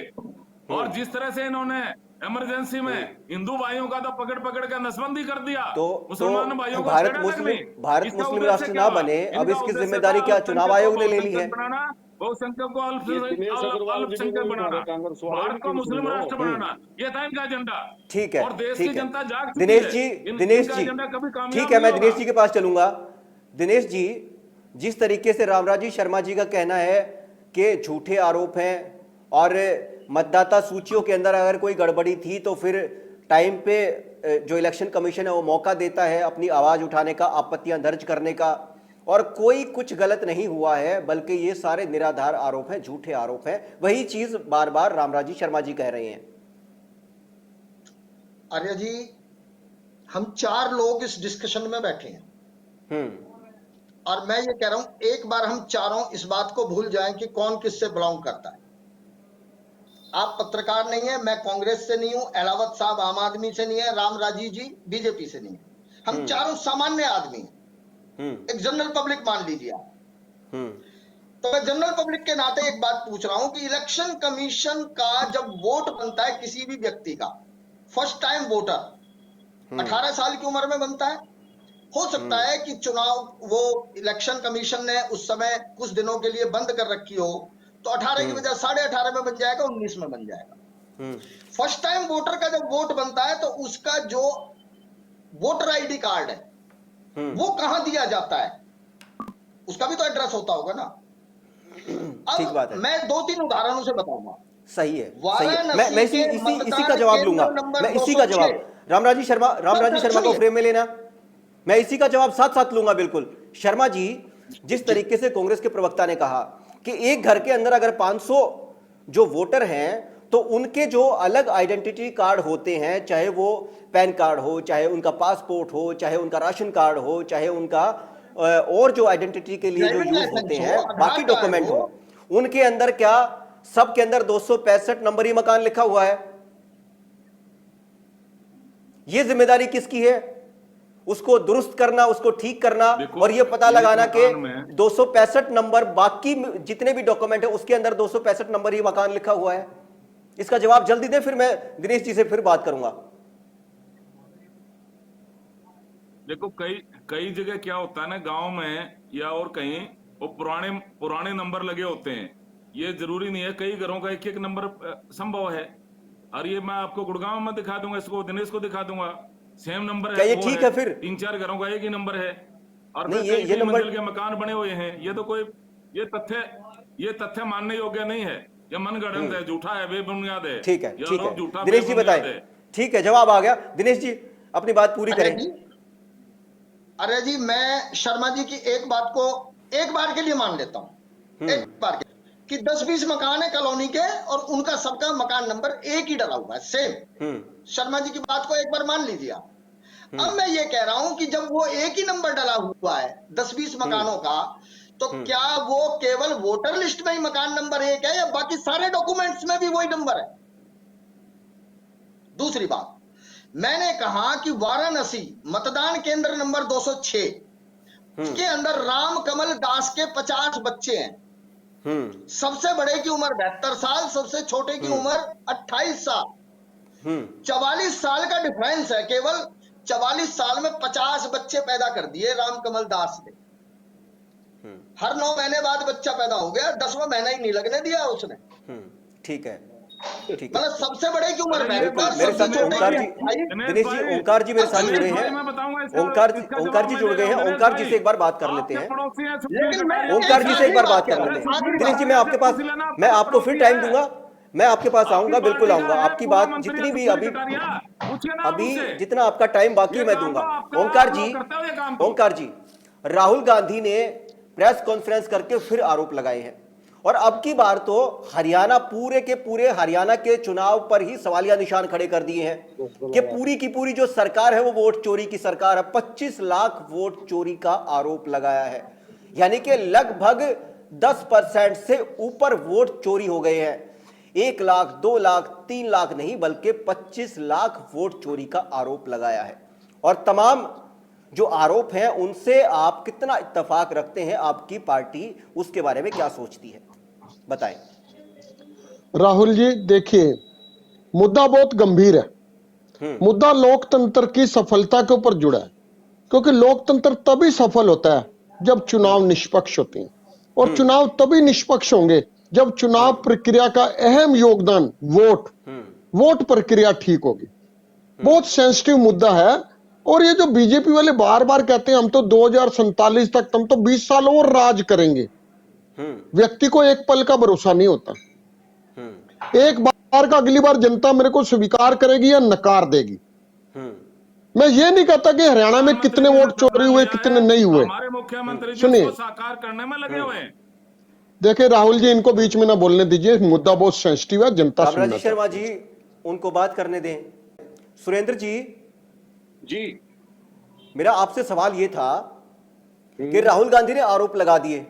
और जिस तरह से इन्होंने इमरजेंसी में हिंदू भाइयों का तो पकड़ पकड़ के नसबंदी कर दिया, तो मुसलमान भाइयों को भारत छेड़ा तक नहीं। मुस्लिम इसका राष्ट्र उद्देश्य ना क्या बने, हुआ? अब इनका इसकी उद्देश्य जिम्मेदारी था क्या चुनाव आयोग ने ले ली है? बहुसंख्यक को दिनेश अग्रवाल जी अल्पसंख्यक भी बनाना, कांग्रेस वाले भारत को भी मुस्लिम सुन लो। राष्ट्र बनाना, ये था इनका एजेंडा। ठीक है, और देश ठीक की है। जनता जाग चुकी दिनेश है। जी, इनका एजेंडा कभी कामयाब ठीक है, मैं नहीं दिनेश होगा। जी के पास चलूंगा। दिनेश जी, जिस तरीके से रामराजी शर्मा जी का कहना है कि झूठे आरोप हैं और मतदाता सूचियों के अंदर अगर कोई गड़बड़ी थी तो फिर टाइम पे जो इलेक्शन कमीशन है वो मौका देता है अपनी आवाज उठाने का, आपत्तियां दर्ज करने का, और कोई कुछ गलत नहीं हुआ है, बल्कि ये सारे निराधार आरोप हैं, झूठे आरोप हैं। वही चीज बार बार रामराजी शर्मा जी कह रहे हैं। आर्य जी, हम 4 लोग इस डिस्कशन में बैठे हैं और मैं ये कह रहा हूं, एक बार हम चारों इस बात को भूल जाएं कि कौन किससे बिलोंग करता है। आप पत्रकार नहीं है, मैं कांग्रेस से नहीं हूं, एलावत साहब आम आदमी से नहीं है, रामराजी जी बीजेपी से नहीं है। हम चारों सामान्य आदमी हैं, एक जनरल पब्लिक मान लीजिए आप। तो मैं जनरल पब्लिक के नाते एक बात पूछ रहा हूं कि इलेक्शन कमीशन का जब वोट बनता है किसी भी व्यक्ति का, फर्स्ट टाइम वोटर 18 साल की उम्र में बनता है। हो सकता है कि चुनाव वो इलेक्शन कमीशन ने उस समय कुछ दिनों के लिए बंद कर रखी हो, तो 18 की वजह 18.5 में बन जाएगा, 19 में बन जाएगा। फर्स्ट टाइम वोटर का जब वोट बनता है तो उसका जो वोटर आईडी कार्ड है वो कहां दिया जाता है, उसका भी तो एड्रेस होता होगा ना। ठीक बात है। मैं 2-3 उदाहरणों से बताऊंगा। सही है, सही है। मैं इसी का जवाब लूंगा, मैं इसी का जवाब रामराजी शर्मा को फ्रेम में लेना, मैं इसी का जवाब साथ साथ लूंगा। बिल्कुल शर्मा जी, जिस तरीके से कांग्रेस के प्रवक्ता ने कहा कि एक घर के अंदर अगर 500 जो वोटर हैं तो उनके जो अलग आइडेंटिटी कार्ड होते हैं, चाहे वो पैन कार्ड हो, चाहे उनका पासपोर्ट हो, चाहे उनका राशन कार्ड हो, चाहे उनका और जो आइडेंटिटी के लिए जो यूज होते हैं बाकी डॉक्यूमेंट हो, उनके अंदर क्या सब के अंदर 265 नंबरी मकान लिखा हुआ है? ये जिम्मेदारी किसकी है? उसको दुरुस्त करना, उसको ठीक करना और ये पता लगाना कि 265 नंबर बाकी जितने भी डॉक्यूमेंट है उसके अंदर 265 नंबर ही मकान लिखा हुआ है। इसका जवाब जल्दी दे, फिर मैं दिनेश जी से फिर बात करूंगा। देखो कई जगह क्या होता है ना, गांव में या और कहीं वो पुराने नंबर लगे होते हैं। ये जरूरी नहीं है, कई घरों का एक एक नंबर संभव है। और ये मैं आपको गुड़गांव में दिखा दूंगा, इसको दिनेश को दिखा दूंगा, सेम नंबर है। ये ठीक है फिर 3-4 घरों का एक ही नंबर है और नहीं, ये मंजिल के मकान बने हुए हैं। ये तो कोई ये तथ्य मानने योग्य नहीं है, ये मनगढ़ंत है, झूठा है, बेबुनियाद है। ठीक है, ठीक है। दिनेश जी बताएं। ठीक है, जवाब आ गया। दिनेश जी अपनी बात पूरी करें। अरे जी, मैं शर्मा जी की एक बात को एक बार के लिए मान लेता हूं, एक बार के कि 10-20 मकान है कॉलोनी के और उनका सबका मकान नंबर एक ही डला हुआ है, सेम। शर्मा जी की बात को एक बार मान लीजिए आप। अब मैं ये कह रहा हूं कि जब वो एक ही नंबर डला हुआ है 10-20 मकानों का, तो क्या वो केवल वोटर लिस्ट में ही मकान नंबर 1 है या बाकी सारे डॉक्यूमेंट्स में भी वही नंबर है? दूसरी बात, मैंने कहा कि वाराणसी मतदान केंद्र नंबर 206 के अंदर राम कमल दास के 50 बच्चे हैं। सबसे बड़े की उम्र 72 साल, सबसे छोटे की उम्र 28 साल। 44 साल का डिफरेंस है। केवल 44 साल में 50 बच्चे पैदा कर दिए राम कमल दास ने। हर 9 महीने बाद बच्चा पैदा हो गया, 10वां महीना ही नहीं लगने दिया उसने। ठीक है, ठीक है। मतलब सबसे बड़े की उम्र मेरे साथ ओंकार जी, दिनेश जी, ओंकार जी मेरे साथ जुड़े हैं। ओंकार जी जुड़ गए हैं। ओंकार जी से एक बार बात कर लेते हैं। ओंकार जी से एक बार बात कर लेते हैं। दिनेश जी, मैं आपके पास, मैं आपको फिर टाइम दूंगा, मैं आपके पास आऊंगा, बिल्कुल आऊंगा। आपकी बात जितनी भी अभी जितना आपका टाइम बाकी मैं दूंगा। ओंकार जी, राहुल गांधी ने प्रेस कॉन्फ्रेंस करके फिर आरोप लगाए हैं और अब की बार तो हरियाणा, पूरे के पूरे हरियाणा के चुनाव पर ही सवालिया निशान खड़े कर दिए हैं कि पूरी की पूरी जो सरकार है वो वोट चोरी की सरकार है। 25 लाख वोट चोरी का आरोप लगाया है, यानी कि लगभग 10% से ऊपर वोट चोरी हो गए हैं। 1 लाख, 2 लाख, 3 लाख नहीं, बल्कि 25 लाख वोट चोरी का आरोप लगाया है। और तमाम जो आरोप हैं उनसे आप कितना इत्तेफाक रखते हैं? आपकी पार्टी उसके बारे में क्या सोचती है, बताएं। राहुल जी, देखिए, मुद्दा बहुत गंभीर है। मुद्दा लोकतंत्र की सफलता के ऊपर जुड़ा है, क्योंकि लोकतंत्र तभी सफल होता है जब चुनाव निष्पक्ष होते हैं, और चुनाव तभी निष्पक्ष होंगे जब चुनाव प्रक्रिया का अहम योगदान वोट प्रक्रिया ठीक होगी। बहुत सेंसिटिव मुद्दा है। और ये जो बीजेपी वाले बार बार कहते हैं हम तो 2047 तक, हम तो 20 साल और राज करेंगे। व्यक्ति को एक पल का भरोसा नहीं होता। एक बार का अगली बार जनता मेरे को स्वीकार करेगी या नकार देगी। मैं ये नहीं कहता कि हरियाणा में कितने वोट चोरी हुए, कितने नहीं हुए। हमारे मुख्यमंत्री सुनिए, साकार करने में लगे हुए हैं। देखिए राहुल जी, इनको बीच में ना बोलने दीजिए, मुद्दा बहुत सेंसिटिव है, जनता सुनना। शर्मा जी, उनको बात करने दें। सुरेंद्र जी, मेरा आपसे सवाल यह था कि राहुल गांधी ने आरोप लगा दिए,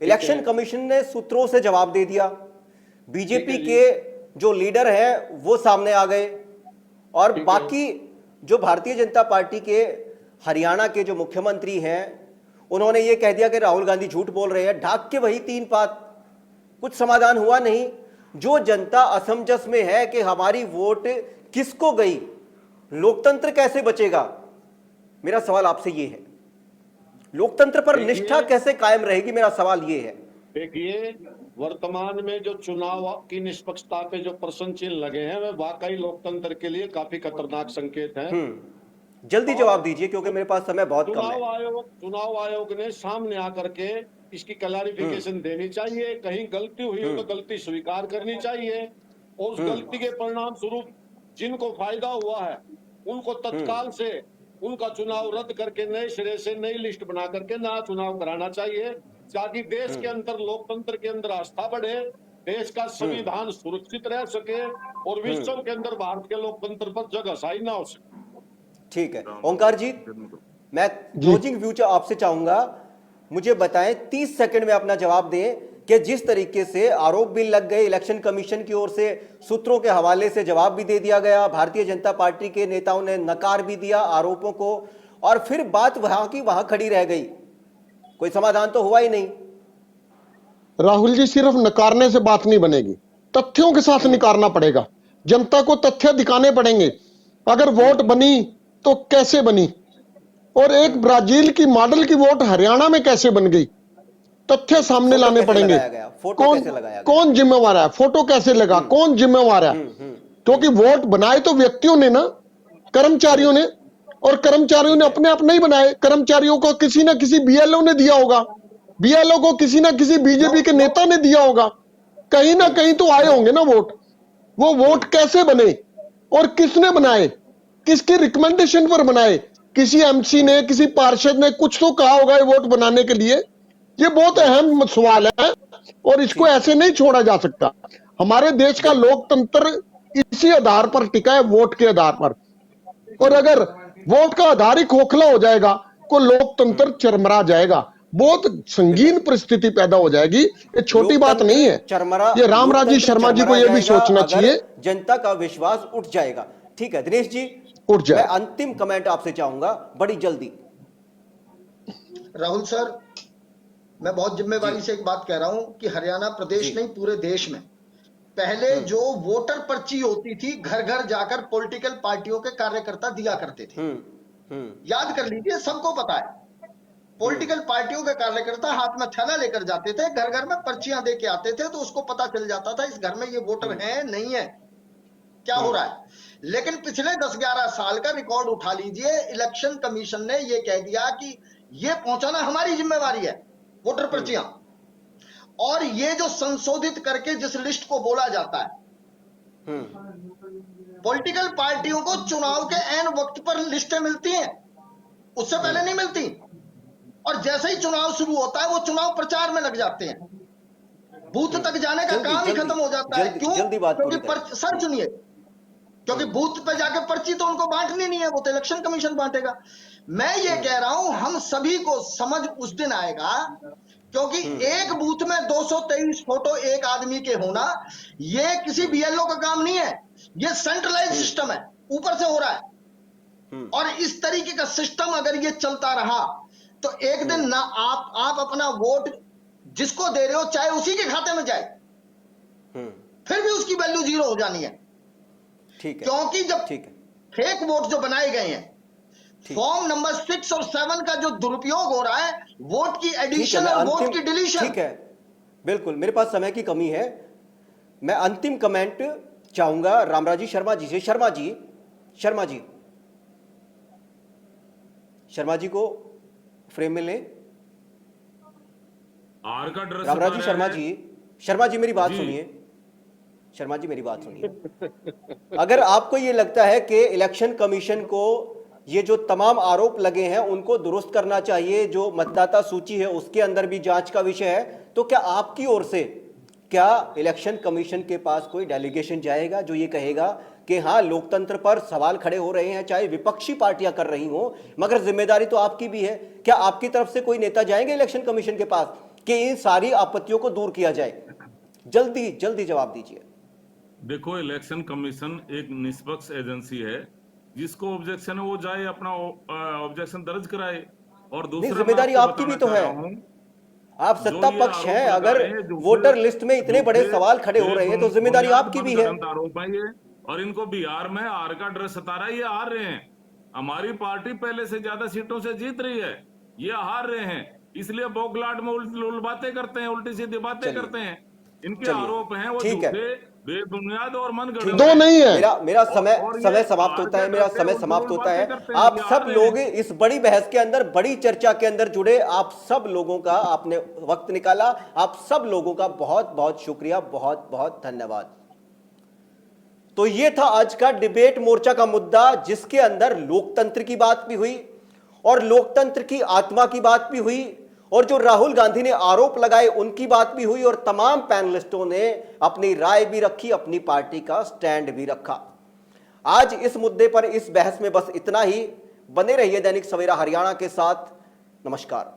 इलेक्शन कमीशन ने सूत्रों से जवाब दे दिया, बीजेपी के जो लीडर हैं वो सामने आ गए और बाकी जो भारतीय जनता पार्टी के हरियाणा के जो मुख्यमंत्री हैं उन्होंने ये कह दिया कि राहुल गांधी झूठ बोल रहे हैं, ढाक के वही 3 बात, कुछ समाधान हुआ नहीं। जो जनता असमंजस में है कि हमारी वोट किसको गई, लोकतंत्र कैसे बचेगा, मेरा सवाल आपसे ये है। लोकतंत्र पर निष्ठा कैसे कायम रहेगी, मेरा सवाल ये है। देखिए, वर्तमान में जो चुनाव की निष्पक्षता पे जो प्रश्न चिन्ह लगे हैं, वे वाकई लोकतंत्र के लिए काफी खतरनाक संकेत हैं। जल्दी जवाब दीजिए क्योंकि मेरे पास समय बहुत कम है। चुनाव आयोग ने सामने आकर के इसकी क्लैरिफिकेशन देनी चाहिए। कहीं गलती हुई हो तो गलती स्वीकार करनी चाहिए, और उस गलती के परिणाम स्वरूप जिनको फायदा हुआ है उनको तत्काल से उनका चुनाव रद्द करके नए सिरे से नई लिस्ट बना करके नया चुनाव कराना चाहिए, ताकि देश के अंदर लोकतंत्र के अंदर आस्था बढ़े, देश का संविधान सुरक्षित रह सके और विश्व के अंदर भारत के लोकतंत्र पर जग हसाई ना हो सके। ठीक है ओंकार जी, मैं क्लोजिंग व्यू आपसे चाहूंगा, मुझे बताएं 30 सेकंड में अपना जवाब दें कि जिस तरीके से आरोप भी लग गए, इलेक्शन कमीशन की ओर से सूत्रों के हवाले से जवाब भी दे दिया गया, भारतीय जनता पार्टी के नेताओं ने नकार भी दिया आरोपों को, और फिर बात वहां की वहां खड़ी रह गई, कोई समाधान तो हुआ ही नहीं। राहुल जी, सिर्फ नकारने से बात नहीं बनेगी, तथ्यों के साथ नकारना पड़ेगा, जनता को तथ्य दिखाने पड़ेंगे। अगर वोट बनी तो कैसे बनी, और एक ब्राजील की मॉडल की वोट हरियाणा में कैसे बन गई, तथ्य सामने लाने पड़ेंगे। कौन जिम्मेवार है, फोटो कैसे लगा, कौन जिम्मेवार है, क्योंकि वोट बनाए तो व्यक्तियों ने ना, कर्मचारियों ने, और कर्मचारियों ने अपने आप नहीं बनाए, कर्मचारियों को किसी ना किसी बीएलओ ने दिया होगा, बीएलओ को किसी ना किसी बीजेपी के नेता ने दिया होगा, कहीं ना कहीं तो आए होंगे ना वोट। वो वोट कैसे बने और किसने बनाए, किसके रिकमेंडेशन पर बनाए, किसी एमसी ने, किसी पार्षद ने कुछ तो कहा होगा ये वोट बनाने के लिए। ये बहुत अहम सवाल है और इसको ऐसे नहीं छोड़ा जा सकता। हमारे देश का लोकतंत्र इसी आधार पर टिका है, वोट के आधार पर, और अगर वोट का आधार ही खोखला हो जाएगा तो लोकतंत्र चरमरा जाएगा, बहुत संगीन परिस्थिति पैदा हो जाएगी। ये छोटी बात नहीं है, ये रामराजी शर्मा जी को यह भी सोचना चाहिए। जनता का विश्वास उठ जाएगा। ठीक है दिनेश जी, उठ जाए। मैं अंतिम कमेंट आपसे चाहूंगा बड़ी जल्दी। राहुल सर, मैं बहुत जिम्मेवारी से एक बात कह रहा हूं कि हरियाणा प्रदेश नहीं पूरे देश में पहले जो वोटर पर्ची होती थी, घर घर जाकर पॉलिटिकल पार्टियों के कार्यकर्ता दिया करते थे। याद कर लीजिए, सबको पता है, पॉलिटिकल पार्टियों के कार्यकर्ता हाथ में थैला लेकर जाते थे, घर घर में पर्चियां दे के आते थे, तो उसको पता चल जाता था इस घर में ये वोटर है नहीं है, क्या हो रहा है। लेकिन पिछले 10-11 साल का रिकॉर्ड उठा लीजिए, इलेक्शन कमीशन ने ये कह दिया कि ये पहुंचाना हमारी जिम्मेवारी है, वोटर पर्चियां, और ये जो संशोधित करके जिस लिस्ट को बोला जाता है, पॉलिटिकल पार्टियों को चुनाव के ऐन वक्त पर लिस्टें मिलती हैं, उससे पहले नहीं मिलती, और जैसे ही चुनाव शुरू होता है वो चुनाव प्रचार में लग जाते हैं, बूथ तक जाने का काम ही खत्म हो जाता है। क्यों? क्योंकि सर सुनिए, क्योंकि बूथ पे जाके पर्ची तो उनको बांटनी नहीं है, वो तो इलेक्शन कमीशन बांटेगा। मैं ये कह रहा हूं, हम सभी को समझ उस दिन आएगा, क्योंकि एक बूथ में 223 फोटो एक आदमी के होना, ये किसी बीएलओ का काम नहीं है, ये सेंट्रलाइज सिस्टम है, ऊपर से हो रहा है। और इस तरीके का सिस्टम अगर ये चलता रहा तो एक दिन ना आप अपना वोट जिसको दे रहे हो चाहे उसी के खाते में जाए, फिर भी उसकी वैल्यू 0 हो जानी है। ठीक है, क्योंकि जब फेक वोट जो बनाए गए हैं, फॉर्म नंबर 6 और 7 का जो दुरुपयोग हो रहा है, वोट की एडिशन और वोट की डिलीशन। ठीक है, बिल्कुल, मेरे पास समय की कमी है, मैं अंतिम कमेंट चाहूंगा रामराजी शर्मा जी से। शर्मा जी को फ्रेम में लें। रामराजी शर्मा जी मेरी बात सुनिए, शर्मा जी मेरी बात सुनिए। अगर आपको यह लगता है कि इलेक्शन कमीशन को ये जो तमाम आरोप लगे हैं उनको दुरुस्त करना चाहिए, जो मतदाता सूची है उसके अंदर भी जांच का विषय है, तो क्या आपकी ओर से क्या इलेक्शन कमीशन के पास कोई डेलीगेशन जाएगा जो ये कहेगा कि हाँ लोकतंत्र पर सवाल खड़े हो रहे हैं, चाहे विपक्षी पार्टियां कर रही हो, मगर जिम्मेदारी तो आपकी भी है। क्या आपकी तरफ से कोई नेता जाएंगे इलेक्शन कमीशन के पास कि इन सारी आपत्तियों को दूर किया जाए? जल्दी जल्दी जवाब दीजिए। देखो, इलेक्शन कमीशन एक निष्पक्ष एजेंसी है, जिसको ऑब्जेक्शन है वो जाए अपना ऑब्जेक्शन दर्ज कराए। और नहीं, दूसरा जिम्मेदारी मैं आपको आपकी भी बताना तो चाह है। रहा हूं, आप जो सत्ता ये पक्ष आरोप हैं, लगा अगर रहे हैं, जो वोटर लिस्ट में इतने बड़े सवाल खड़े हो रहे हैं तो जिम्मेदारी आपकी भी है। आरोप है ये, और इनको बिहार में हार का डर सता रहा है। ये हार रहे हैं, हमारी पार्टी पहले से ज्यादा सीटों से जीत रही है, ये हार रहे हैं, इसलिए बोगलाट में उल्टी बातें करते हैं, उल्टी सीधी बातें करते हैं। इनके आरोप हैं वो ठीक है, झूठे, बेबुनियाद और मनगढ़ंत दो नहीं है। मेरा समय और ये समय समाप्त हार होता के है, मेरा डर से समय उल्टी समाप्त होता है। बातें करते हैं, आप ये सब हार रहे लोग हैं। इस बड़ी बहस के अंदर, बड़ी चर्चा के अंदर जुड़े, आप सब लोगों का आपने वक्त निकाला, आप सब लोगों का बहुत बहुत शुक्रिया, बहुत बहुत धन्यवाद। तो ये था आज का डिबेट मोर्चा का मुद्दा, जिसके अंदर लोकतंत्र की बात भी हुई और लोकतंत्र की आत्मा की बात भी हुई, और जो राहुल गांधी ने आरोप लगाए उनकी बात भी हुई, और तमाम पैनलिस्टों ने अपनी राय भी रखी, अपनी पार्टी का स्टैंड भी रखा। आज इस मुद्दे पर, इस बहस में बस इतना ही। बने रहिए दैनिक सवेरा हरियाणा के साथ। नमस्कार।